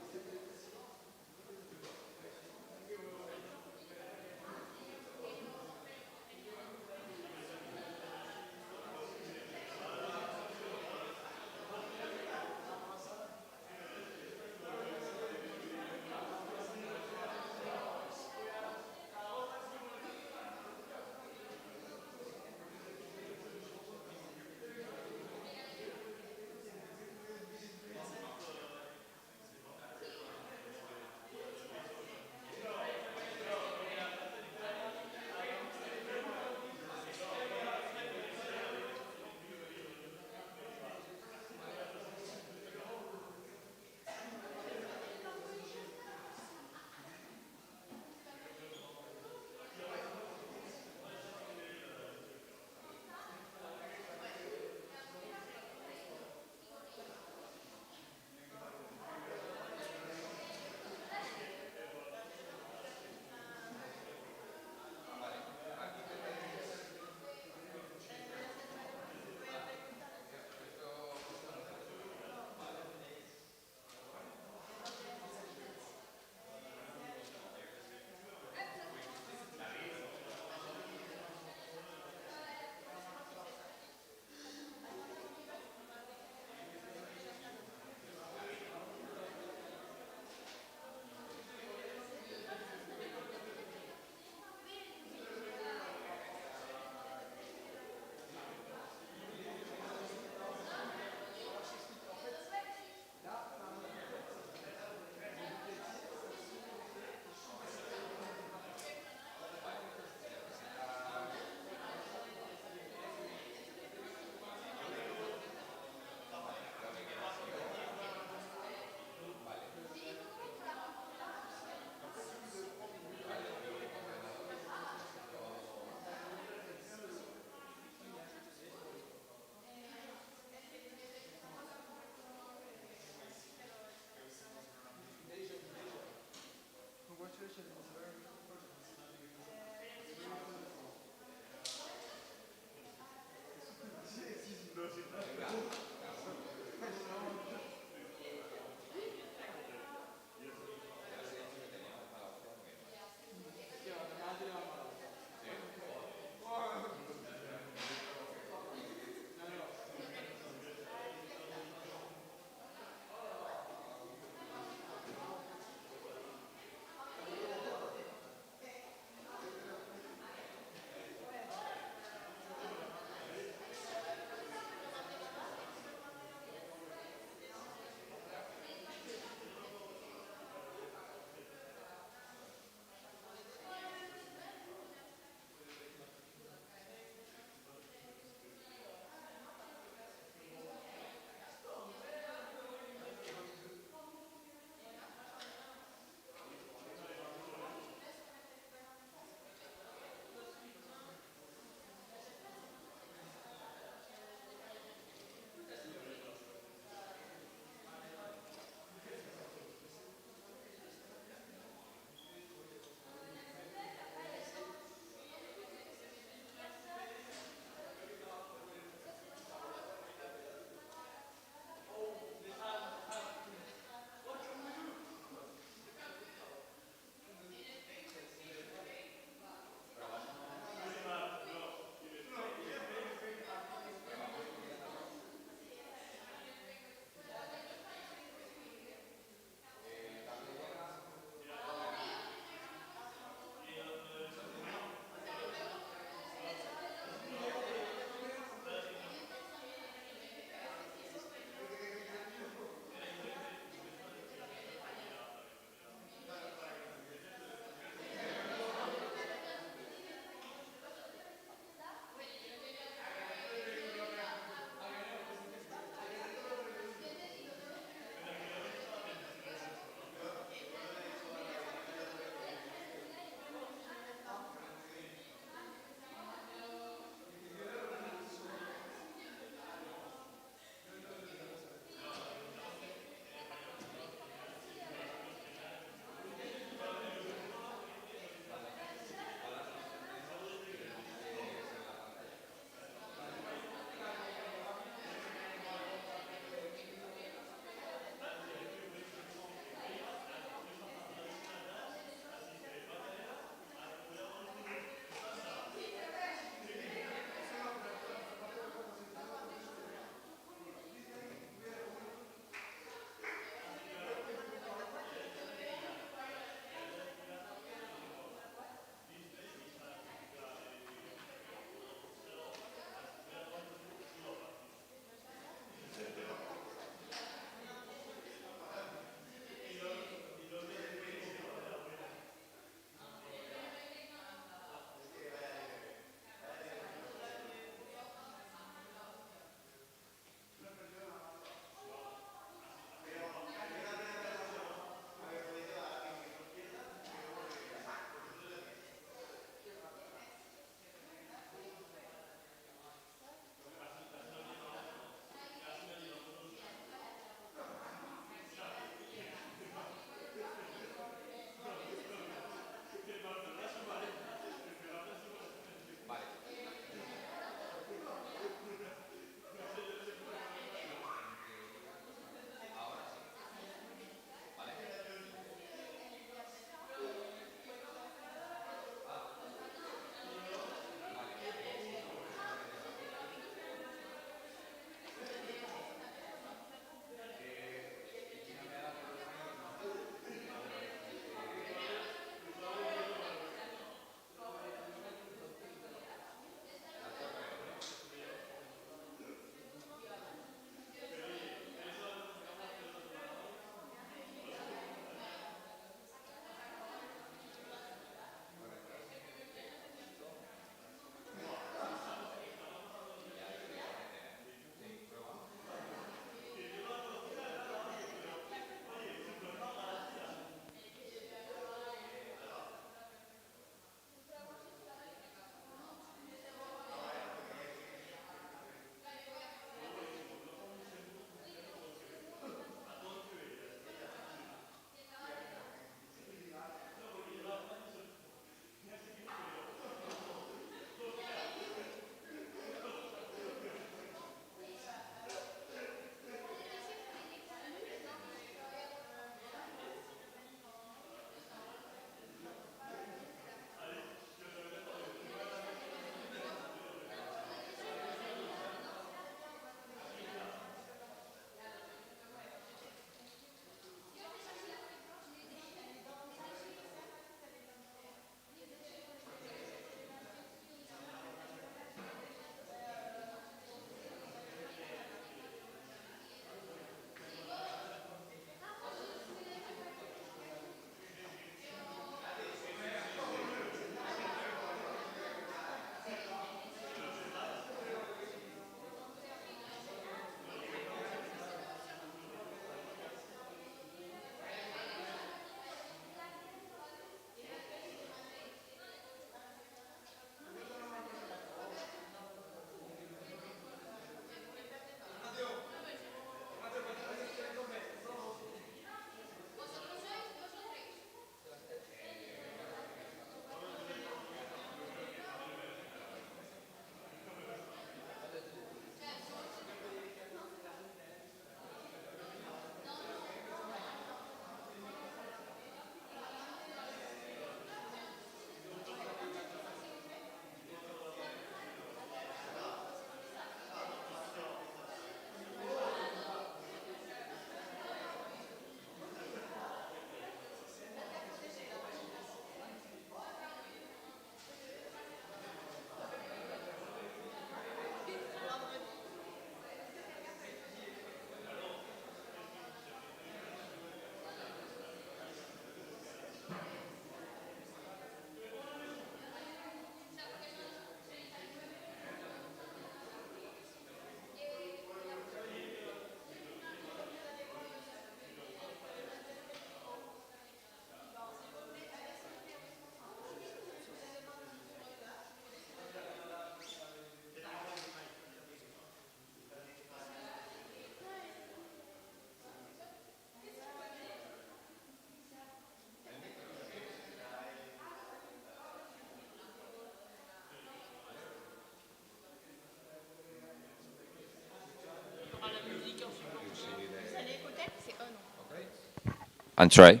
Speaker 1: And try.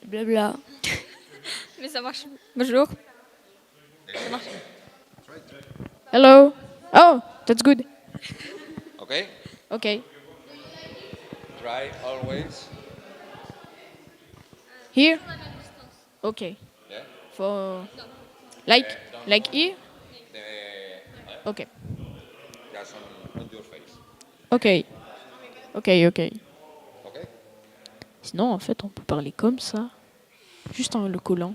Speaker 8: Blabla. Mais ça marche. Bonjour. Ça marche. Hello. Oh, that's good.
Speaker 1: Okay?
Speaker 8: Okay.
Speaker 1: Try always.
Speaker 8: Here. Okay.
Speaker 1: Yeah?
Speaker 8: For like here. Okay.
Speaker 1: Just on your face.
Speaker 8: Okay. Okay. Okay.
Speaker 1: Okay?
Speaker 8: Sinon, en fait, on peut parler comme ça, juste en le collant.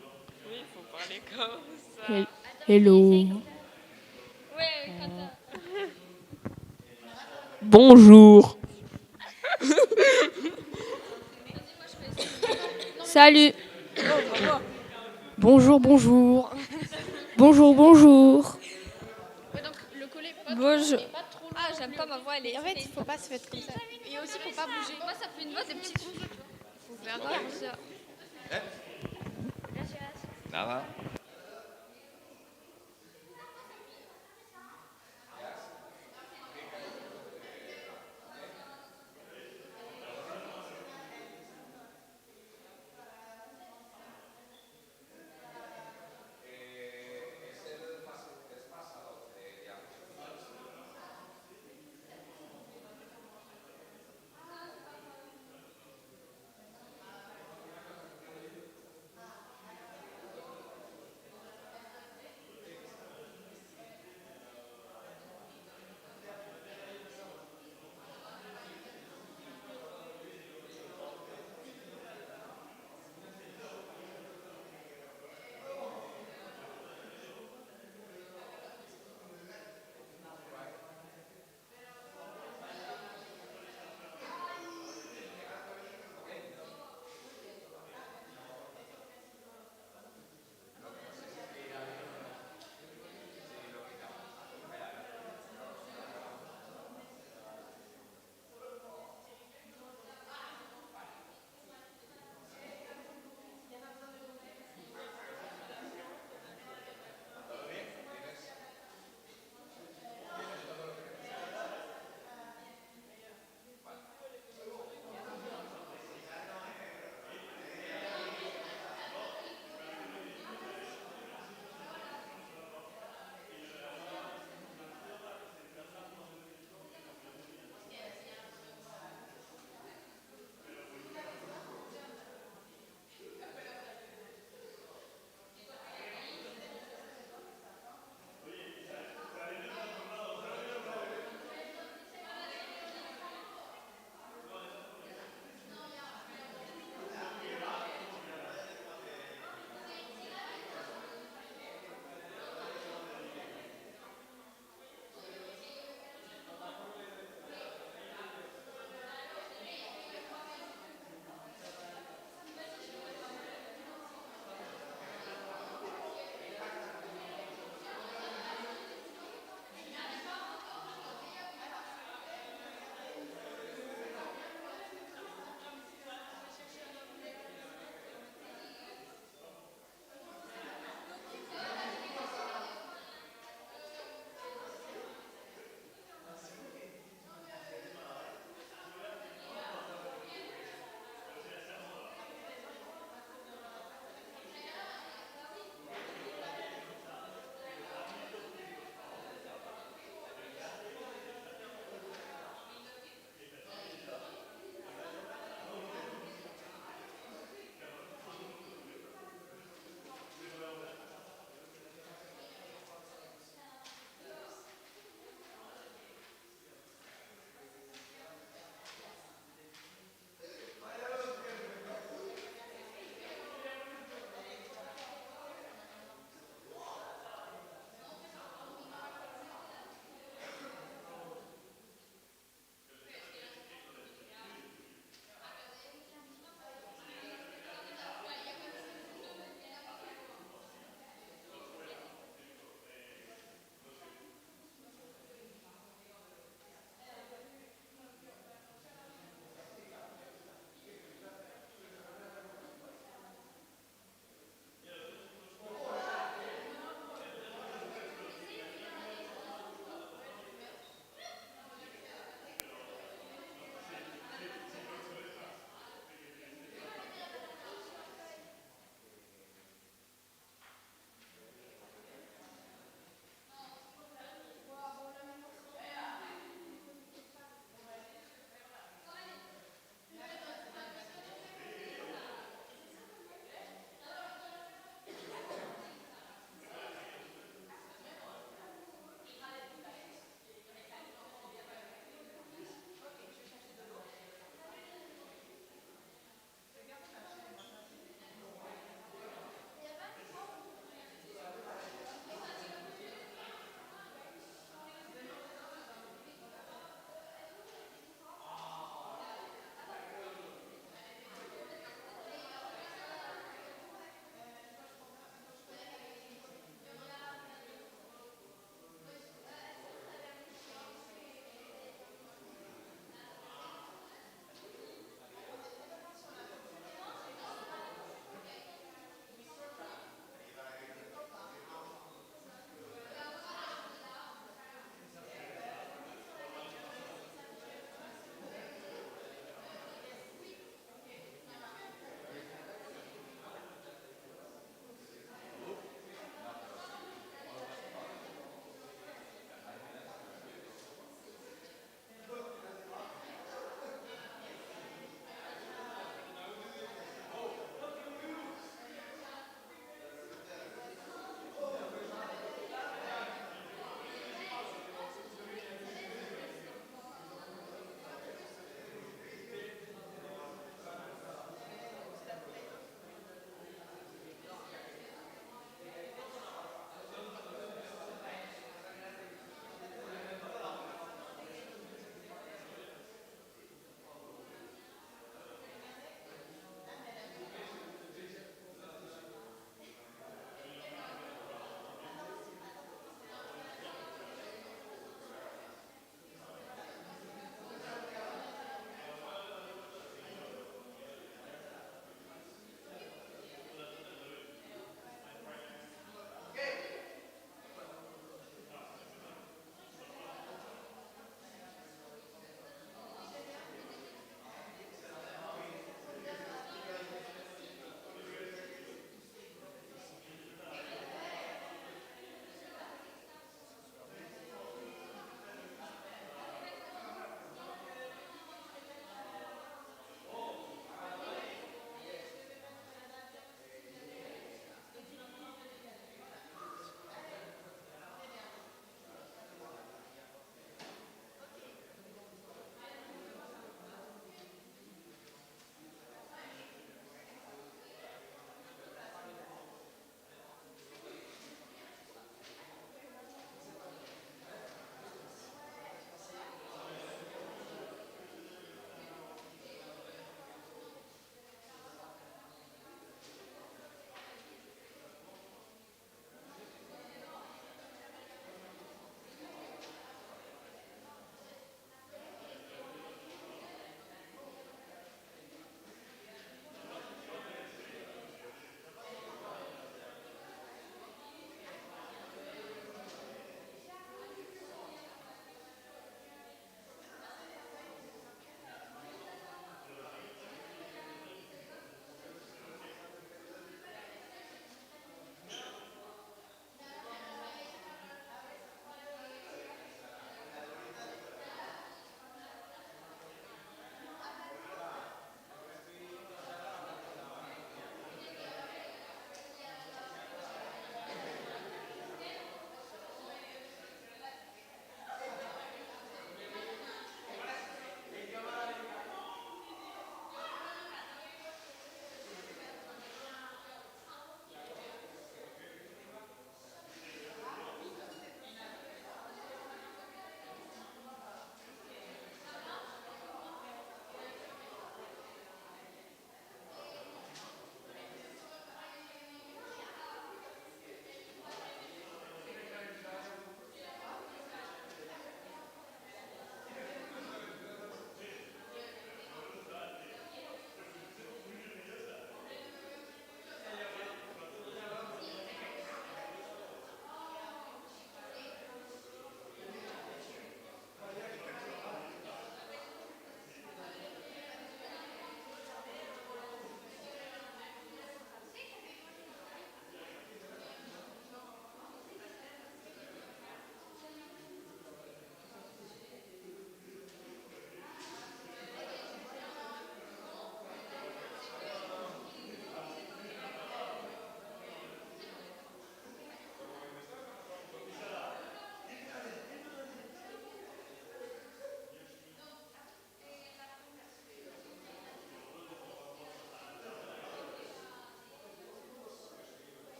Speaker 3: Oui, il faut parler comme ça.
Speaker 8: Hello.
Speaker 3: Ouais,
Speaker 8: Bonjour. Salut. Bonjour, bonjour. Bonjour, bonjour. Bonjour.
Speaker 3: Ah, j'aime pas ma voix, elle est.
Speaker 5: En fait, il faut pas se mettre comme ça.
Speaker 3: Et aussi, faut pas bouger. Moi, ça fait une voix de petite fille. Faut faire comme ça.
Speaker 1: Nada.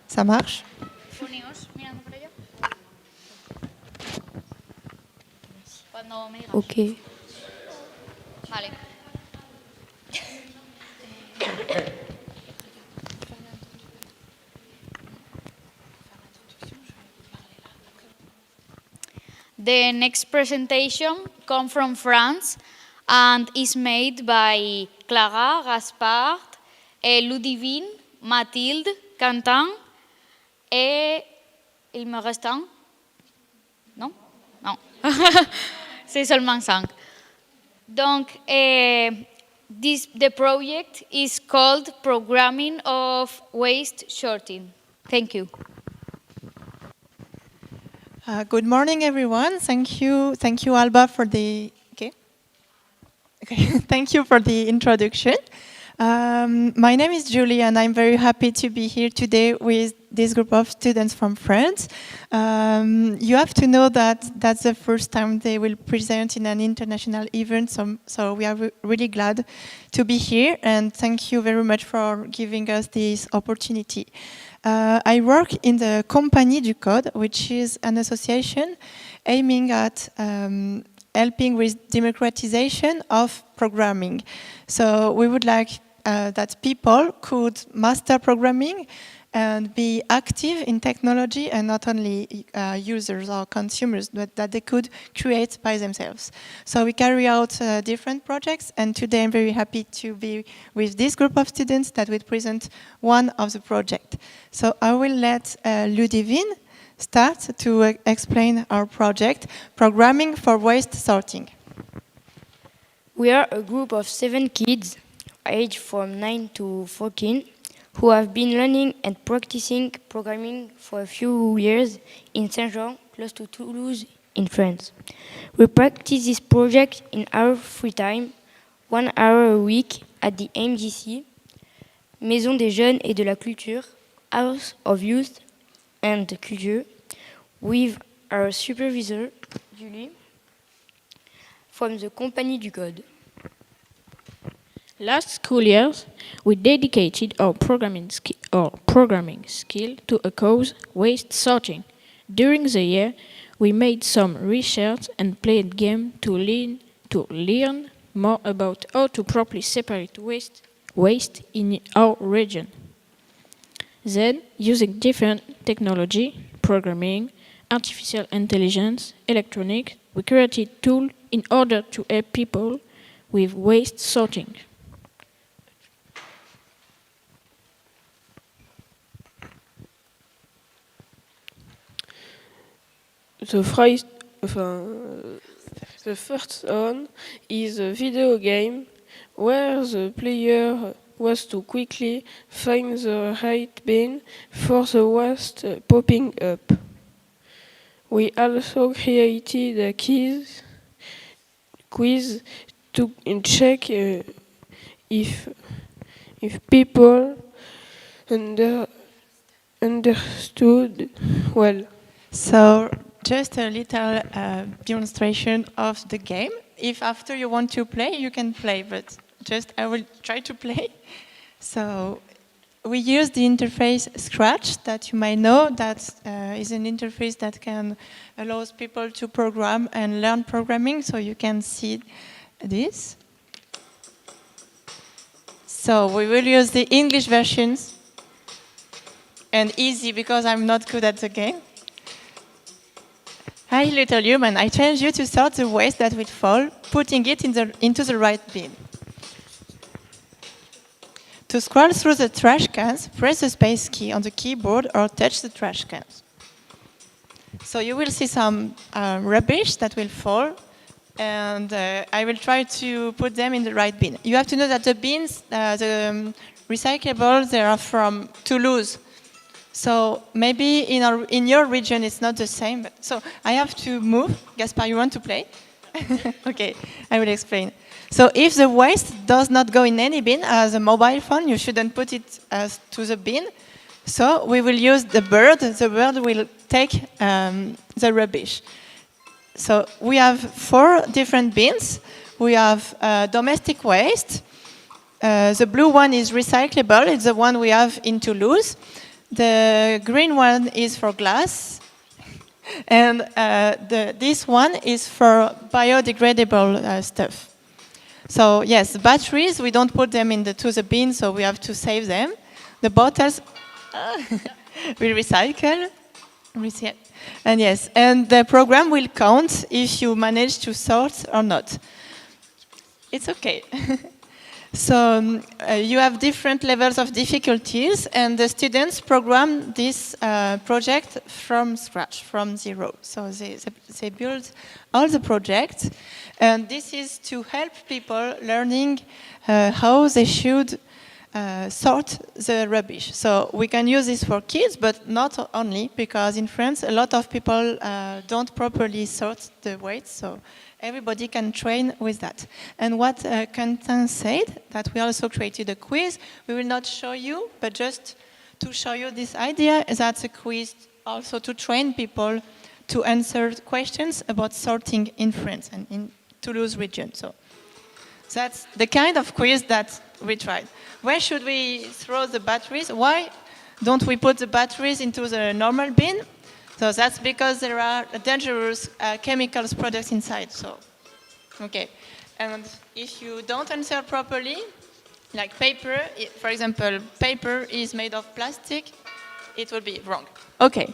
Speaker 5: Ça marche?
Speaker 4: Poneos mirando para allá. Cuando me digas.
Speaker 9: Ok.
Speaker 4: Vale. The next presentation comes from France and is made by Clara, Gaspard, Ludivine, Mathilde, Quentin, et il me reste un? Non? Non. C'est seulement 5. Donc, the project is called Programming of Waste Sorting. Thank you.
Speaker 5: Good morning, everyone. Thank you, Alba, for the thank you for the introduction. My name is Julie, and I'm very happy to be here today with this group of students from France. You have to know that that's the first time they will present in an international event, so we are really glad to be here, and thank you very much for giving us this opportunity. I work in the Compagnie du Code, which is an association aiming at helping with democratization of programming. So we would like that people could master programming and be active in technology, and not only users or consumers, but that they could create by themselves. So we carry out different projects, and today I'm very happy to be with this group of students that will present one of the projects. So I will let Ludivine start to explain our project, Programming for Waste Sorting.
Speaker 9: We are a group of 7 kids, aged from 9 to 14, who have been learning and practicing programming for a few years in Saint-Jean, close to Toulouse, in France. We practice this project in our free time, 1 hour a week at the MJC, Maison des Jeunes et de la Culture, House of Youth and Culture, with our supervisor, Julie, from the Compagnie du Code.
Speaker 8: Last school years, we dedicated our programming skill to a cause, waste sorting. During the year, we made some research and played games to learn more about how to properly separate waste in our region. Then, using different technology, programming, artificial intelligence, electronics, we created tools in order to help people with waste sorting.
Speaker 10: The first one is a video game where the player was to quickly find the right bin for the waste popping up. We also created a quiz to check if people understood well.
Speaker 5: So just a little demonstration of the game. If after you want to play, you can play, but just I will try to play. So we use the interface Scratch that you might know. That is an interface that can allows people to program and learn programming. So you can see this. So we will use the English versions, and easy because I'm not good at the game. Hi, little human. I challenge you to sort the waste that will fall, putting it into the right bin. To scroll through the trash cans, press the space key on the keyboard or touch the trash cans. So you will see some rubbish that will fall, and I will try to put them in the right bin. You have to know that the bins, the recyclables, they are from Toulouse. So maybe in your region it's not the same. So I have to move. Gaspard, you want to play? Okay, I will explain. So if the waste does not go in any bin, as a mobile phone, you shouldn't put it to the bin. So we will use the bird. The bird will take the rubbish. So we have 4 different bins. We have domestic waste, The blue one is recyclable. It's the one we have in Toulouse. The green one is for glass. And this one is for biodegradable stuff. So yes, batteries, we don't put them to the bin, so we have to save them. The bottles, we recycle. And yes, and the program will count if you manage to sort or not. It's okay. So you have different levels of difficulties, and the students program this project from scratch, from zero. So they build all the projects, and this is to help people learning how they should sort the rubbish. So we can use this for kids, but not only, because in France a lot of people don't properly sort the waste. So everybody can train with that. And what Quentin said, that we also created a quiz. We will not show you, but just to show you this idea, that's a quiz also to train people to answer questions about sorting in France and in Toulouse region. So that's the kind of quiz that we tried. Where should we throw the batteries? Why don't we put the batteries into the normal bin? So that's because there are dangerous chemicals products inside. So, okay. And if you don't answer properly, like paper, for example, paper is made of plastic, it will be wrong. Okay.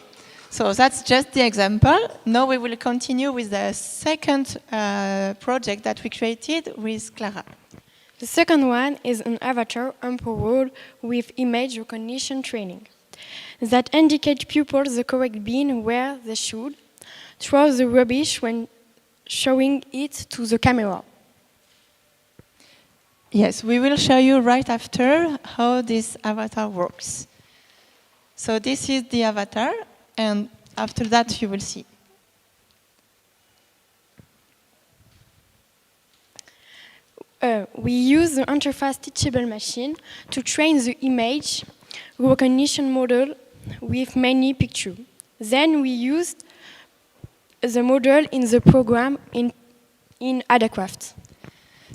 Speaker 5: So that's just the example. Now we will continue with the second project that we created with Clara.
Speaker 9: The second one is an avatar empowered with image recognition training that indicate pupils the correct bin where they should throw the rubbish when showing it to the camera.
Speaker 5: Yes, we will show you right after how this avatar works. So this is the avatar, and after that you will see.
Speaker 9: We use the interface teachable machine to train the image recognition model with many pictures. Then we used the model in the program in Adacraft.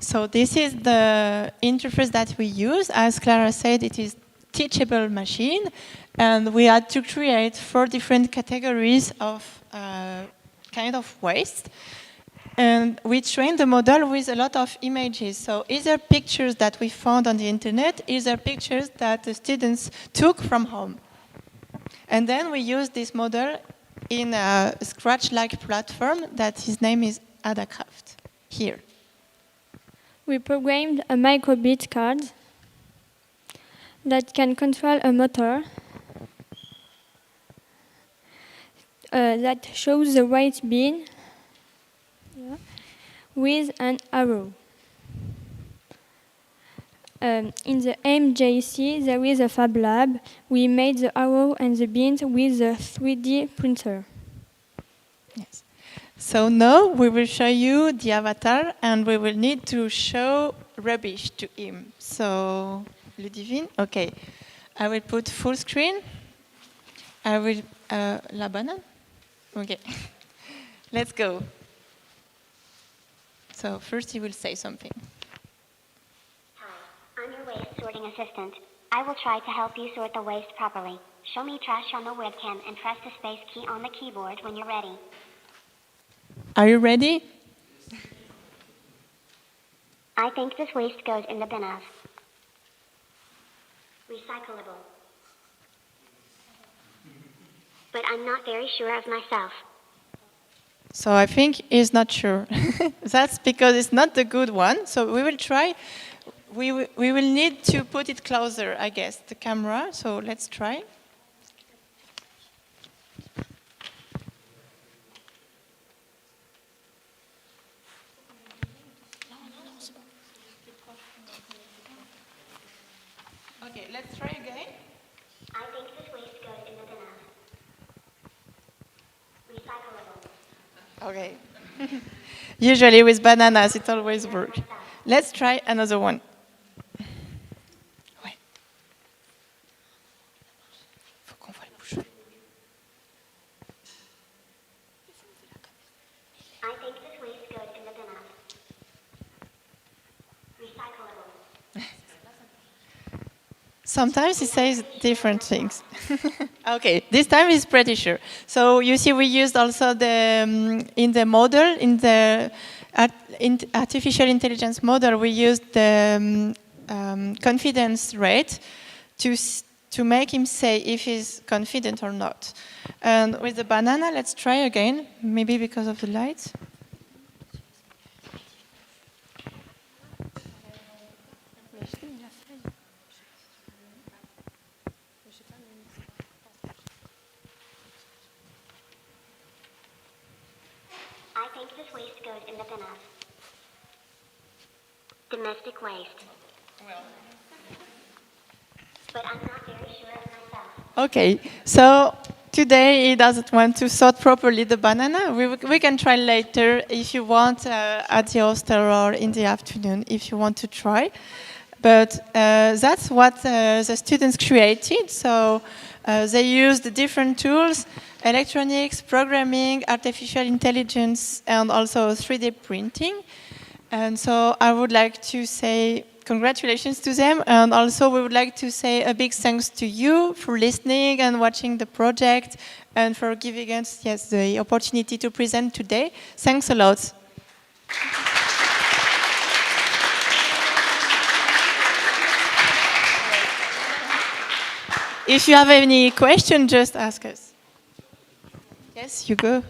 Speaker 5: So this is the interface that we use. As Clara said, it is teachable machine, and we had to create 4 different categories of kind of waste. And we trained the model with a lot of images. So either pictures that we found on the internet, either pictures that the students took from home. And then we used this model in a Scratch-like platform that his name is Adacraft, here.
Speaker 11: We programmed a microbit card that can control a motor that shows the right bin with an arrow. In the MJC, there is a Fab Lab. We made the arrow and the bins with a 3D printer.
Speaker 5: Yes. So now we will show you the avatar, and we will need to show rubbish to him. So, Ludivine, okay. I will put full screen. I will, la banane? Okay. Let's go. So first he will say something.
Speaker 12: Hi, I'm your waste sorting assistant. I will try to help you sort the waste properly. Show me trash on the webcam and press the space key on the keyboard when you're ready.
Speaker 5: Are you ready?
Speaker 12: I think this waste goes in the bin of recyclable. But I'm not very sure of myself.
Speaker 5: So I think he's not sure. That's because it's not the good one. So we will try. We will need to put it closer, I guess, the camera. So let's try. Okay, let's try again.
Speaker 12: I think this waste goes in the bin of recyclable.
Speaker 5: Okay. Usually with bananas, it always works. Let's try another one. Ouais. Faut qu'on voit le bouchon.
Speaker 12: I think this waste goes in the bin of recyclable.
Speaker 5: Sometimes it says different things. Okay, this time is pretty sure. So you see, we used also in the model, in the artificial intelligence model, we used the confidence rate to make him say if he's confident or not. And with the banana, let's try again, maybe because of the light.
Speaker 12: I think this waste goes in the bin of domestic waste. But I'm not very sure of myself.
Speaker 5: Okay, so today he doesn't want to sort properly the banana. We can try later if you want at the hostel or in the afternoon if you want to try. But that's what the students created. So they used different tools, electronics, programming, artificial intelligence, and also 3D printing. And so I would like to say congratulations to them. And also we would like to say a big thanks to you for listening and watching the project and for giving us the opportunity to present today. Thanks a lot. If you have any question, just ask us. Yes, you go.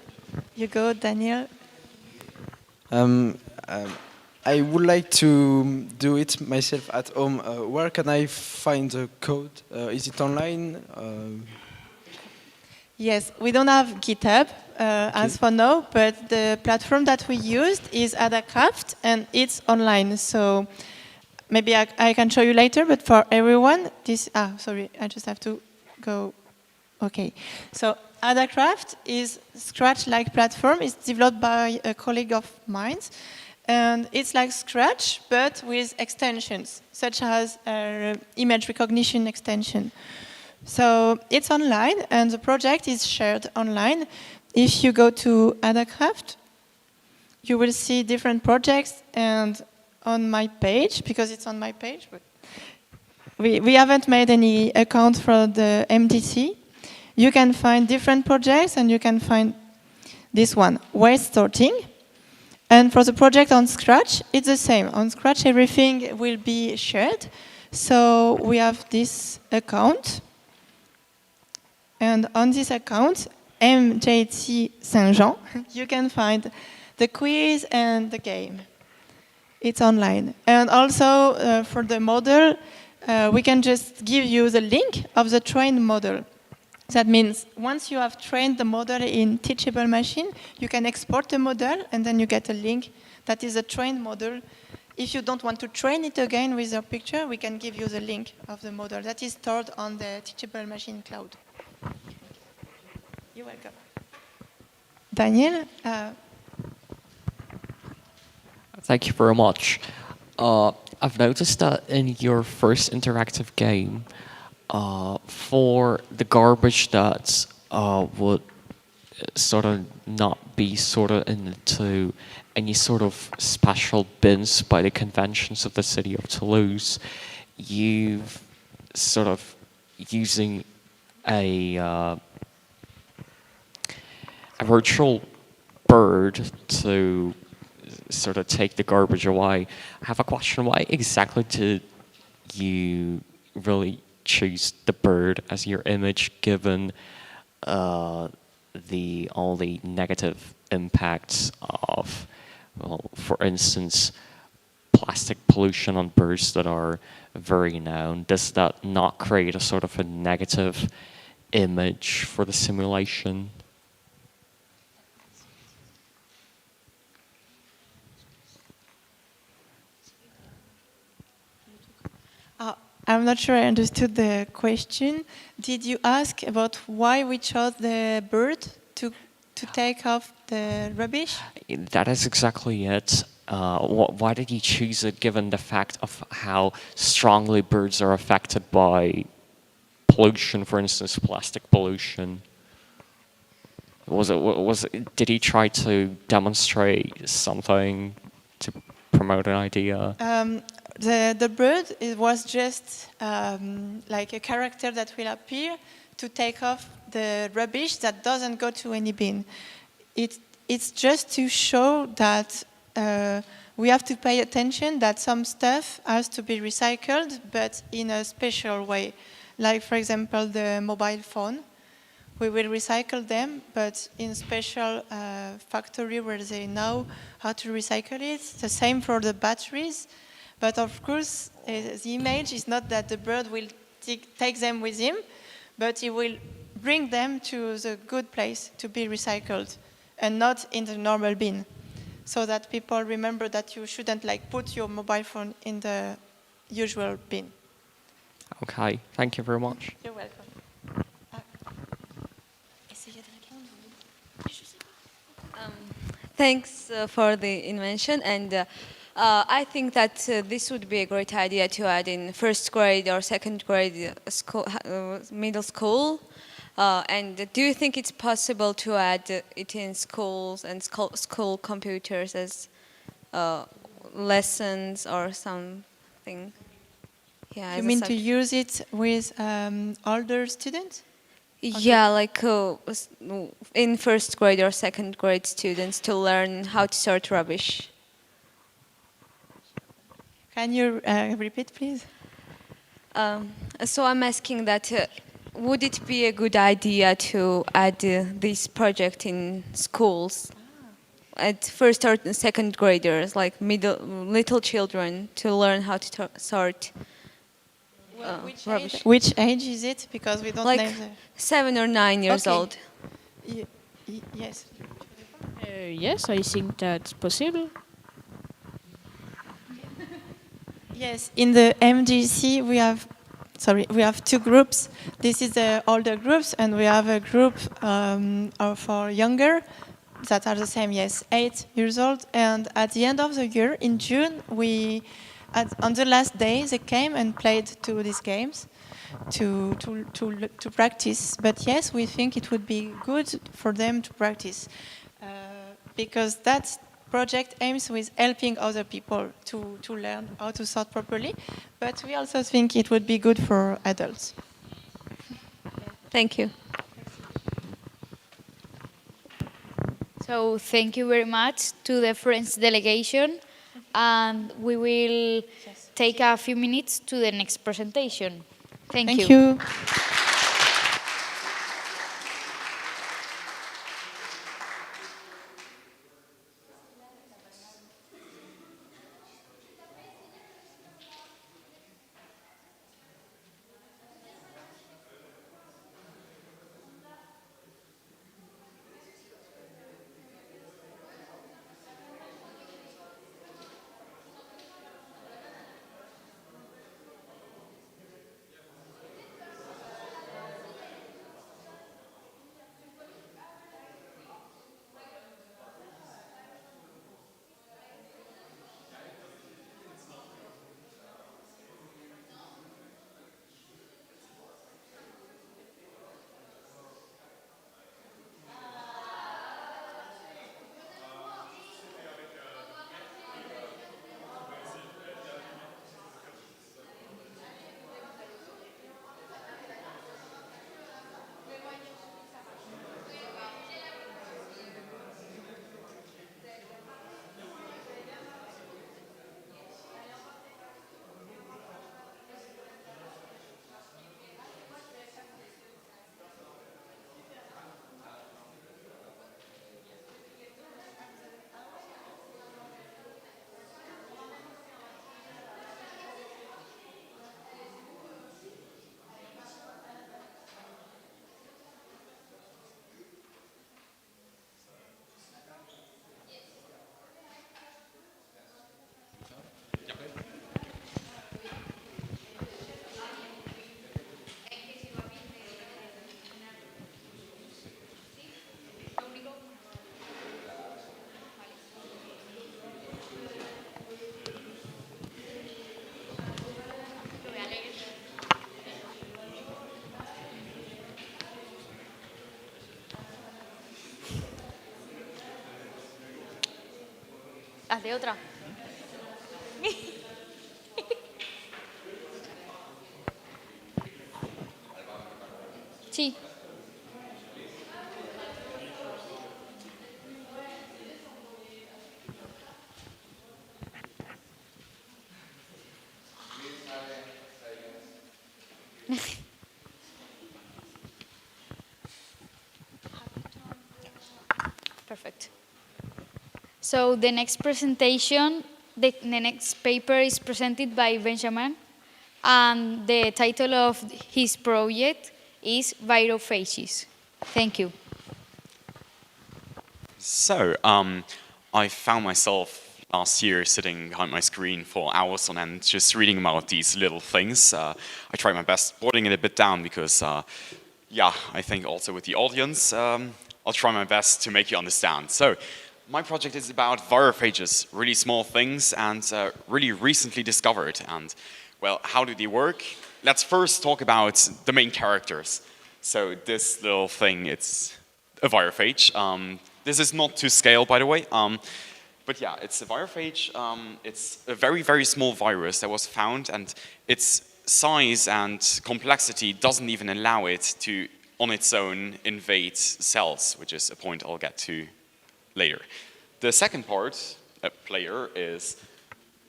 Speaker 5: You go, Daniel.
Speaker 2: I would like to do it myself at home. Where can I find the code? Is it online?
Speaker 5: Yes, we don't have GitHub as for now, but the platform that we used is AdaCraft and it's online. So maybe I can show you later, but for everyone, sorry, I just have to go. Okay, so AdaCraft is Scratch-like platform. It's developed by a colleague of mine. And it's like Scratch, but with extensions, such as image recognition extension. So it's online, and the project is shared online. If you go to AdaCraft, you will see different projects, and on my page, because it's on my page, but we haven't made any account for the MDC. You can find different projects, and you can find this one, waste sorting. And for the project on Scratch, it's the same. On Scratch, everything will be shared. So we have this account. And on this account, MJT Saint-Jean, you can find the quiz and the game. It's online. And also, for the model, we can just give you the link of the trained model. That means once you have trained the model in Teachable Machine, you can export the model, and then you get a link that is a trained model. If you don't want to train it again with your picture, we can give you the link of the model that is stored on the Teachable Machine cloud. You're welcome. Daniel?
Speaker 6: Thank you very much. I've noticed that in your first interactive game, for the garbage that would sort of not be sorted into any sort of special bins by the conventions of the city of Toulouse, you've sort of using a virtual bird to sort of take the garbage away. I have a question. Why exactly did you really choose the bird as your image, given all the negative impacts of, well, for instance, plastic pollution on birds that are very known? Does that not create a sort of a negative image for the simulation?
Speaker 5: I'm not sure I understood the question. Did you ask about why we chose the bird to take off the rubbish?
Speaker 6: That is exactly it. Why did you choose it, given the fact of how strongly birds are affected by pollution, for instance, plastic pollution? Did he try to demonstrate something to promote an idea?
Speaker 5: The bird, it was just like a character that will appear to take off the rubbish that doesn't go to any bin. It's just to show that we have to pay attention that some stuff has to be recycled, but in a special way. Like, for example, the mobile phone. We will recycle them, but in a special factory where they know how to recycle it. The same for the batteries. But of course, the image is not that the bird will take them with him, but he will bring them to the good place to be recycled and not in the normal bin. So that people remember that you shouldn't like put your mobile phone in the usual bin.
Speaker 6: Okay, thank you very much.
Speaker 5: You're welcome.
Speaker 13: Thanks for the invention, and I think that this would be a great idea to add in first grade or second grade school, middle school. And do you think it's possible to add it in schools and school computers as lessons or something? Yeah.
Speaker 5: You mean to use it with older students?
Speaker 13: Yeah, like in first grade or second grade students to learn how to sort rubbish.
Speaker 5: Can you repeat, please?
Speaker 13: So I'm asking that would it be a good idea to add this project in schools at first or second graders, like little children, to learn how to sort rubbish?
Speaker 5: Which age is it? Because we don't
Speaker 13: like
Speaker 5: name the...
Speaker 13: 7 or 9 years old.
Speaker 5: Yes.
Speaker 8: Yes, I think that's possible.
Speaker 5: Yes, in the MGC we have two groups. This is the older groups, and we have a group for younger that are the same. Yes, 8 years old. And at the end of the year, in June, on the last day, they came and played these games to practice. But yes, we think it would be good for them to practice because that project aims with helping other people to learn how to sort properly. But we also think it would be good for adults.
Speaker 13: Thank you.
Speaker 4: So thank you very much to the French delegation, and we will take a few minutes to the next presentation. Thank you.
Speaker 14: Haz de otra.
Speaker 4: Sí. Perfect. So the next presentation, the next paper is presented by Benjamin, and the title of his project is Virophages. Thank you.
Speaker 14: So, I found myself last year sitting behind my screen for hours on end, just reading about these little things. I tried my best boiling it a bit down because, yeah, I think also with the audience, I'll try my best to make you understand. So, my project is about virophages, really small things and really recently discovered. And, well, how do they work? Let's first talk about the main characters. So, this little thing, it's a virophage. This is not to scale, by the way. But yeah, it's a virophage. It's a very, very small virus that was found, and its size and complexity doesn't even allow it to, on its own, invade cells, which is a point I'll get to later. The second part, player, is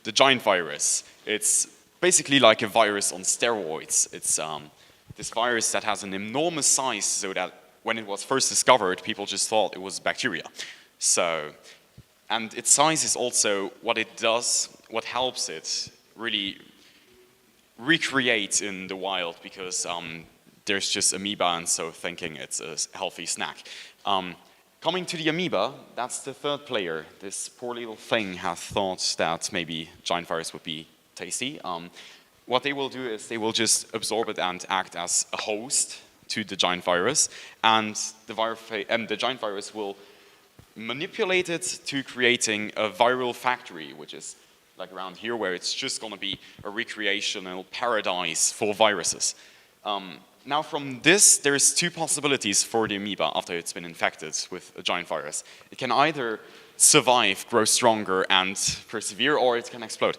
Speaker 14: the giant virus. It's basically like a virus on steroids. It's this virus that has an enormous size, so that when it was first discovered, people just thought it was bacteria. So, and its size is also what it does, what helps it really recreate in the wild, because there's just amoeba, and so thinking it's a healthy snack. Coming to the amoeba, that's the third player. This poor little thing has thought that maybe giant virus would be tasty. What they will do is they will just absorb it and act as a host to the giant virus, and the giant virus will manipulate it to creating a viral factory, which is like around here, where it's just going to be a recreational paradise for viruses. Now from this, there's two possibilities for the amoeba after it's been infected with a giant virus. It can either survive, grow stronger, and persevere, or it can explode.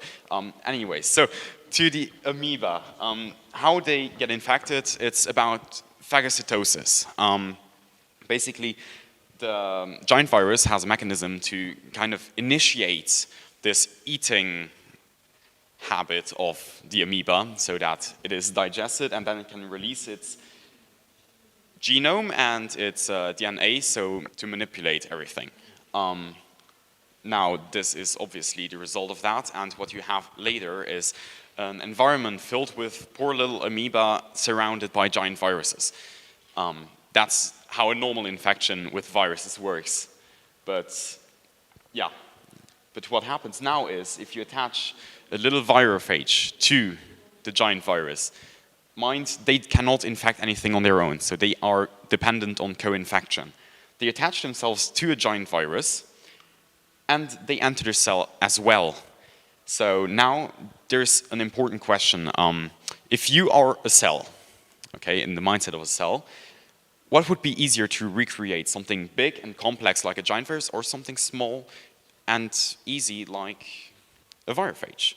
Speaker 14: Anyway, so to the amoeba, how they get infected, it's about phagocytosis. Basically, the giant virus has a mechanism to kind of initiate this eating habit of the amoeba so that it is digested, and then it can release its genome and its DNA, so to manipulate everything. Now, this is obviously the result of that, and what you have later is an environment filled with poor little amoeba surrounded by giant viruses. That's how a normal infection with viruses works. But yeah, but what happens now is if you attach a little virophage to the giant virus, mind, they cannot infect anything on their own, so they are dependent on co-infection. They attach themselves to a giant virus, and they enter the cell as well. So now there's an important question. If you are a cell, okay, in the mindset of a cell, what would be easier to recreate? Something big and complex like a giant virus, or something small and easy like a virophage?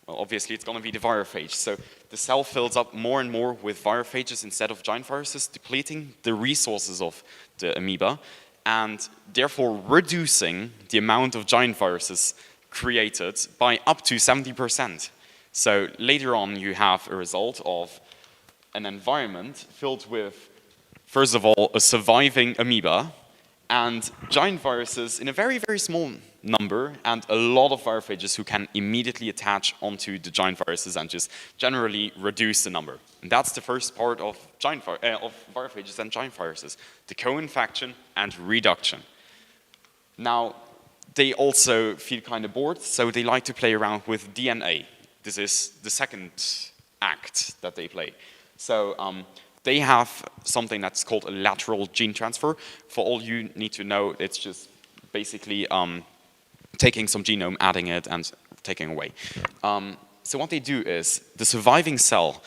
Speaker 14: Well, obviously it's going to be the virophage. So the cell fills up more and more with virophages instead of giant viruses, depleting the resources of the amoeba, and therefore reducing the amount of giant viruses created by up to 70%. So later on you have a result of an environment filled with, first of all, a surviving amoeba, and giant viruses in a very, very small number, and a lot of virophages who can immediately attach onto the giant viruses and just generally reduce the number. And that's the first part of virophages and giant viruses, the co-infection and reduction. Now, they also feel kind of bored, so they like to play around with DNA. This is the second act that they play. So they have something that's called a lateral gene transfer. For all you need to know, it's just basically taking some genome, adding it, and taking away. So what they do is, the surviving cell,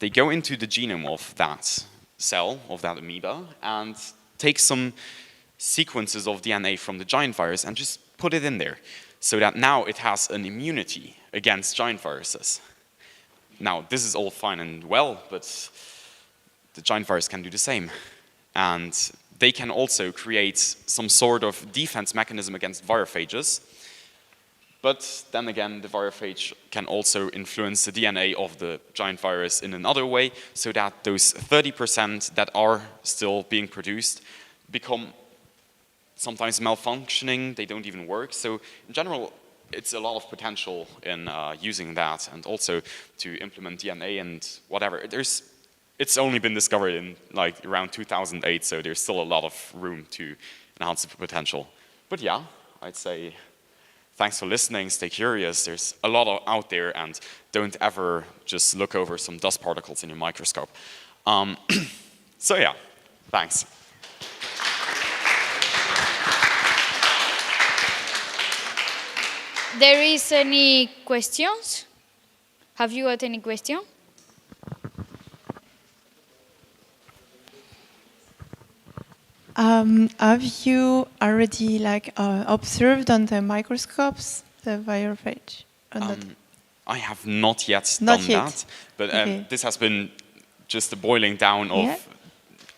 Speaker 14: they go into the genome of that cell, of that amoeba, and take some sequences of DNA from the giant virus and just put it in there, so that now it has an immunity against giant viruses. Now, this is all fine and well, but the giant virus can do the same. And they can also create some sort of defense mechanism against virophages. But then again, the virophage can also influence the DNA of the giant virus in another way, so that those 30% that are still being produced become sometimes malfunctioning, they don't even work. So in general, it's a lot of potential in using that, and also to implement DNA and whatever. It's only been discovered in like around 2008, so there's still a lot of room to enhance the potential. But yeah, I'd say thanks for listening, stay curious, there's a lot out there, and don't ever just look over some dust particles in your microscope. So yeah, thanks.
Speaker 4: There is any questions? Have you got any question?
Speaker 5: Have you already observed on the microscopes the virophage?
Speaker 14: I have not yet
Speaker 5: Not
Speaker 14: done
Speaker 5: yet.
Speaker 14: that, but
Speaker 5: Okay.
Speaker 14: this has been just a boiling down of
Speaker 5: Yeah.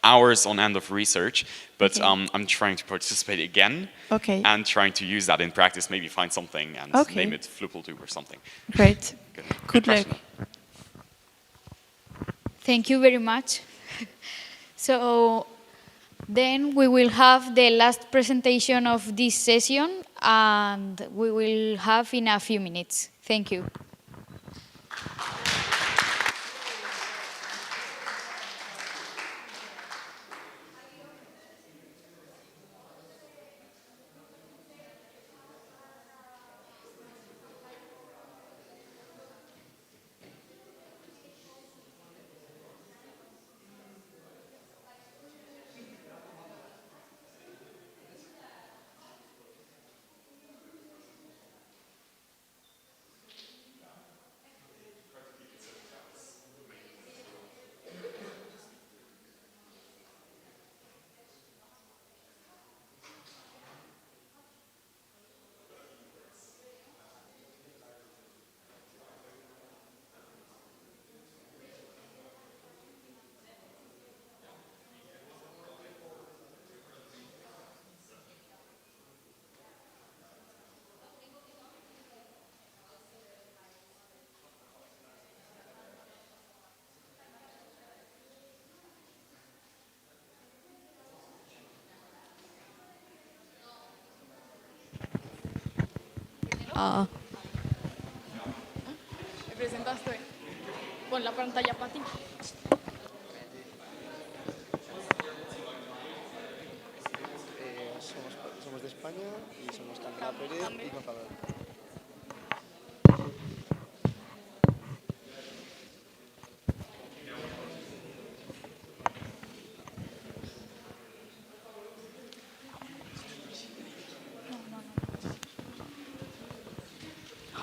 Speaker 14: hours on end of research, but
Speaker 5: Okay.
Speaker 14: I'm trying to participate again
Speaker 5: Okay.
Speaker 14: and trying to use that in practice, maybe find something and
Speaker 5: Okay.
Speaker 14: name it Fluppeltube or something.
Speaker 5: Great.
Speaker 14: Good
Speaker 5: luck.
Speaker 14: question.
Speaker 4: Thank you very much. So then we will have the last presentation of this session, and we will have in a few minutes. Thank you.
Speaker 15: ¿Me presentaste? Pon la pantalla para ti.
Speaker 2: Somos de España y somos Candela Pérez y Gonzalo.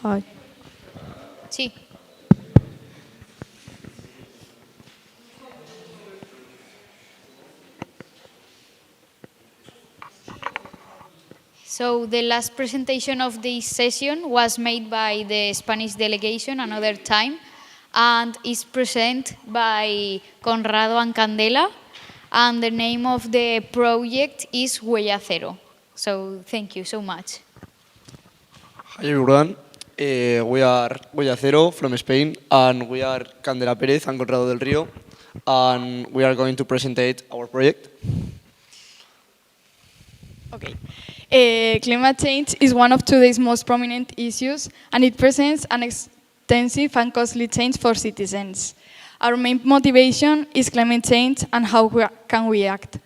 Speaker 8: Hi.
Speaker 4: Sí. So the last presentation of this session was made by the Spanish delegation another time, and is presented by Conrado and Candela, and the name of the project is Huella Cero. So thank you so much.
Speaker 2: Hi everyone, we are Huella Cero from Spain, and we are Candela Pérez and Conrado del Río, and we are going to present our project.
Speaker 15: Okay. Climate change is one of today's most prominent issues, and it presents an extensive and costly change for citizens. Our main motivation is climate change and how can we act.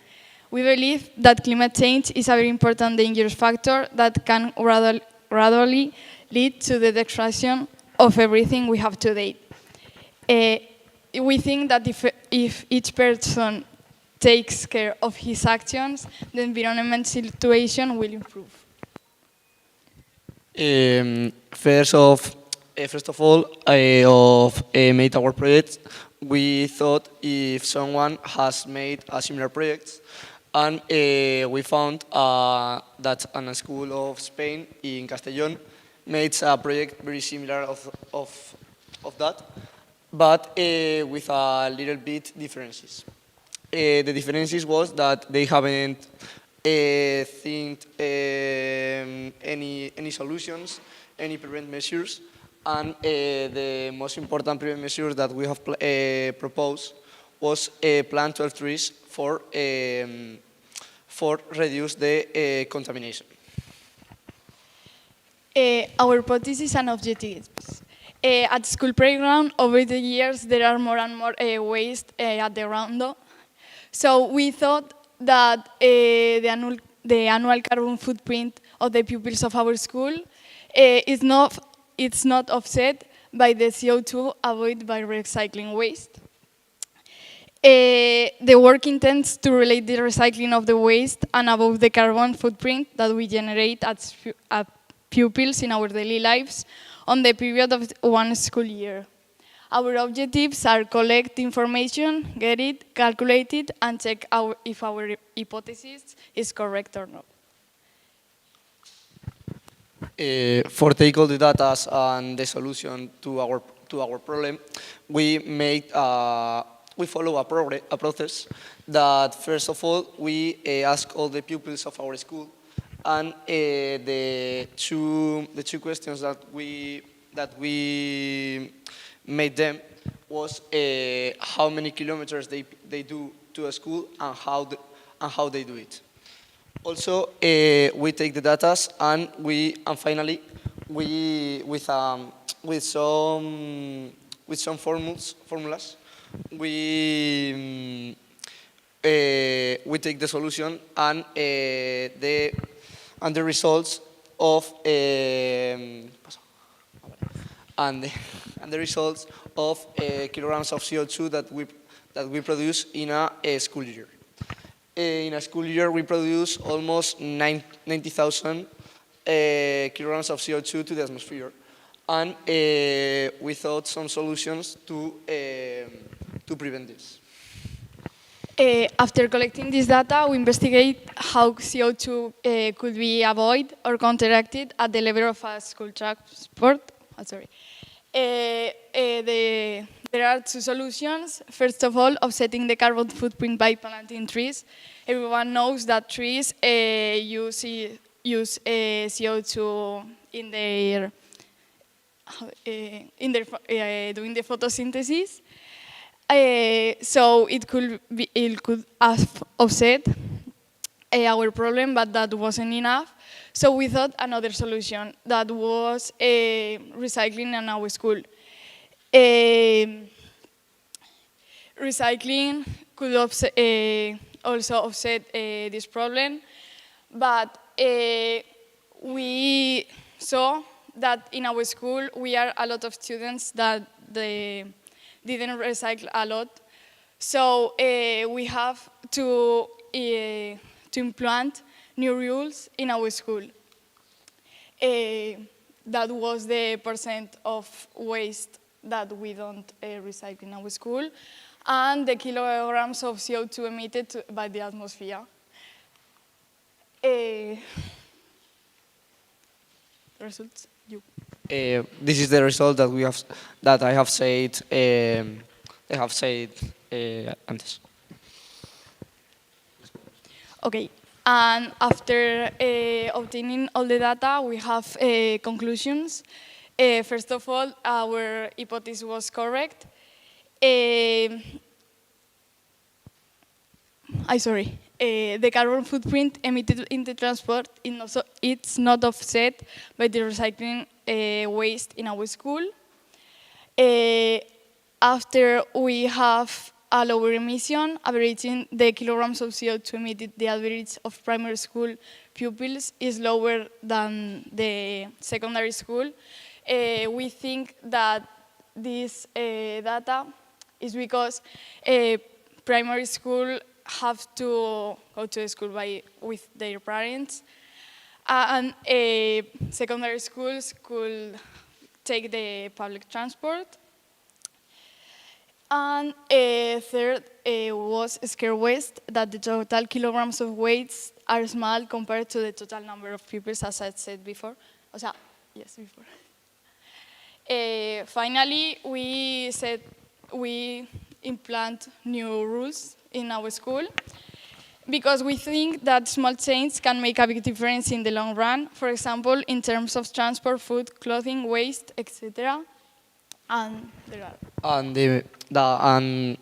Speaker 15: We believe that climate change is a very important dangerous factor that can gradually lead to the destruction of everything we have today. We think that if each person takes care of his actions, the environment situation will improve.
Speaker 2: First of all, made our project, we thought if someone has made a similar project, and we found that a school of Spain in Castellón made a project very similar of that, but with a little bit differences. The differences was that they haven't think any solutions, any prevent measures, and the most important prevent measure that we have proposed was plant 12 trees for reduce the contamination.
Speaker 15: Our hypothesis and objectives. At school playground, over the years, there are more and more waste at the ground. So we thought that the annual carbon footprint of the pupils of our school it's not offset by the CO2 avoided by recycling waste. The work intends to relate the recycling of the waste and above the carbon footprint that we generate as pupils in our daily lives on the period of one school year. Our objectives are collect information, get it, calculate it, and check if our hypothesis is correct or not.
Speaker 2: For take all the data and the solution to our problem, we follow a process that first of all we ask all the pupils of our school, and the two questions that we made them was how many kilometers they do to a school and how they do it. Also, we take the data and finally with some formulas we take the solution and the results of kilograms of CO2 that we produce in a school year. In a school year, we produce almost 90,000 kilograms of CO2 to the atmosphere, and we thought some solutions to prevent this.
Speaker 15: After collecting this data, we investigate how CO2 could be avoided or counteracted at the level of a school transport. There are two solutions. First of all, offsetting the carbon footprint by planting trees. Everyone knows that trees use CO2 in their doing the photosynthesis. So it could offset our problem, but that wasn't enough. So we thought another solution that was recycling in our school. Recycling could also offset this problem, but we saw that in our school we are a lot of students that they didn't recycle a lot, so we have to implement new rules in our school. That was the percent of waste that we don't recycle in our school, and the kilograms of CO2 emitted by the atmosphere. Results.
Speaker 2: This is the result that I have said. Antes.
Speaker 15: Okay. And after obtaining all the data, we have conclusions. First of all, our hypothesis was correct. The carbon footprint emitted in the transport it's not offset by the recycling waste in our school. After we have a lower emission, averaging the kilograms of CO2 emitted, the average of primary school pupils is lower than the secondary school. We think that this data is because primary school have to go to school with their parents, and secondary schools could take the public transport. And third was scare waste, that the total kilograms of waste are small compared to the total number of pupils, as I said before. Yes, before. Finally, we implant new rules in our school, because we think that small changes can make a big difference in the long run, for example, in terms of transport, food, clothing, waste, etc. And there are.
Speaker 2: And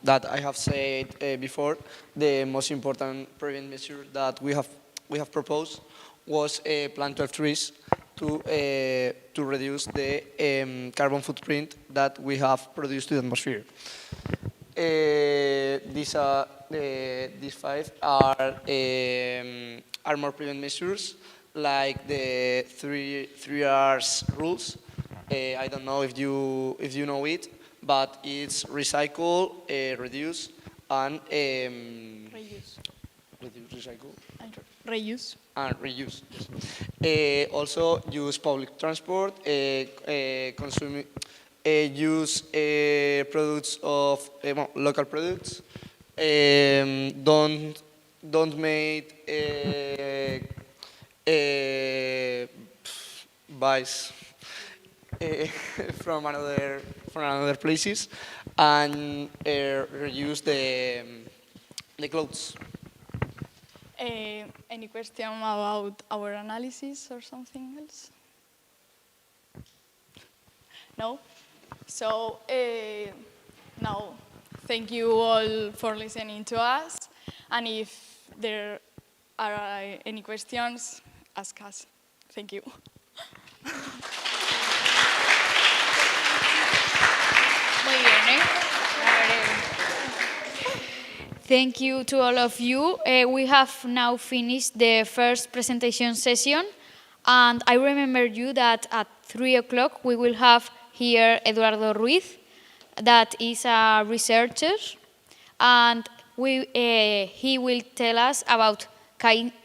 Speaker 2: that I have said before, the most important preventive measure that we have proposed was plant 12 trees to reduce the carbon footprint that we have produced to the atmosphere. These five are more preventive measures, like the three R's rules. I don't know if you know it, but it's recycle, reduce, and
Speaker 15: Reuse.
Speaker 2: Recycle.
Speaker 15: And reuse.
Speaker 2: And reuse. Also, use public transport. Use products of local products. Don't make buys from another places, and reuse the clothes.
Speaker 15: Any question about our analysis or something else? No? So now, thank you all for listening to us, and if there are any questions, ask us. Thank you.
Speaker 4: Muy bien, Thank you to all of you. We have now finished the first presentation session, and I remember you that at 3 o'clock we will have here Eduardo Ruiz, that is a researcher, and he will tell us about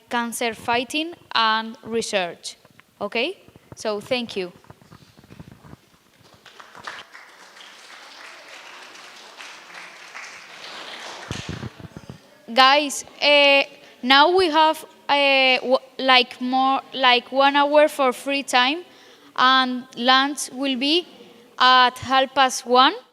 Speaker 4: cancer fighting and research. Okay? So thank you. Guys, now we have like 1 hour for free time, and lunch will be at 1:30.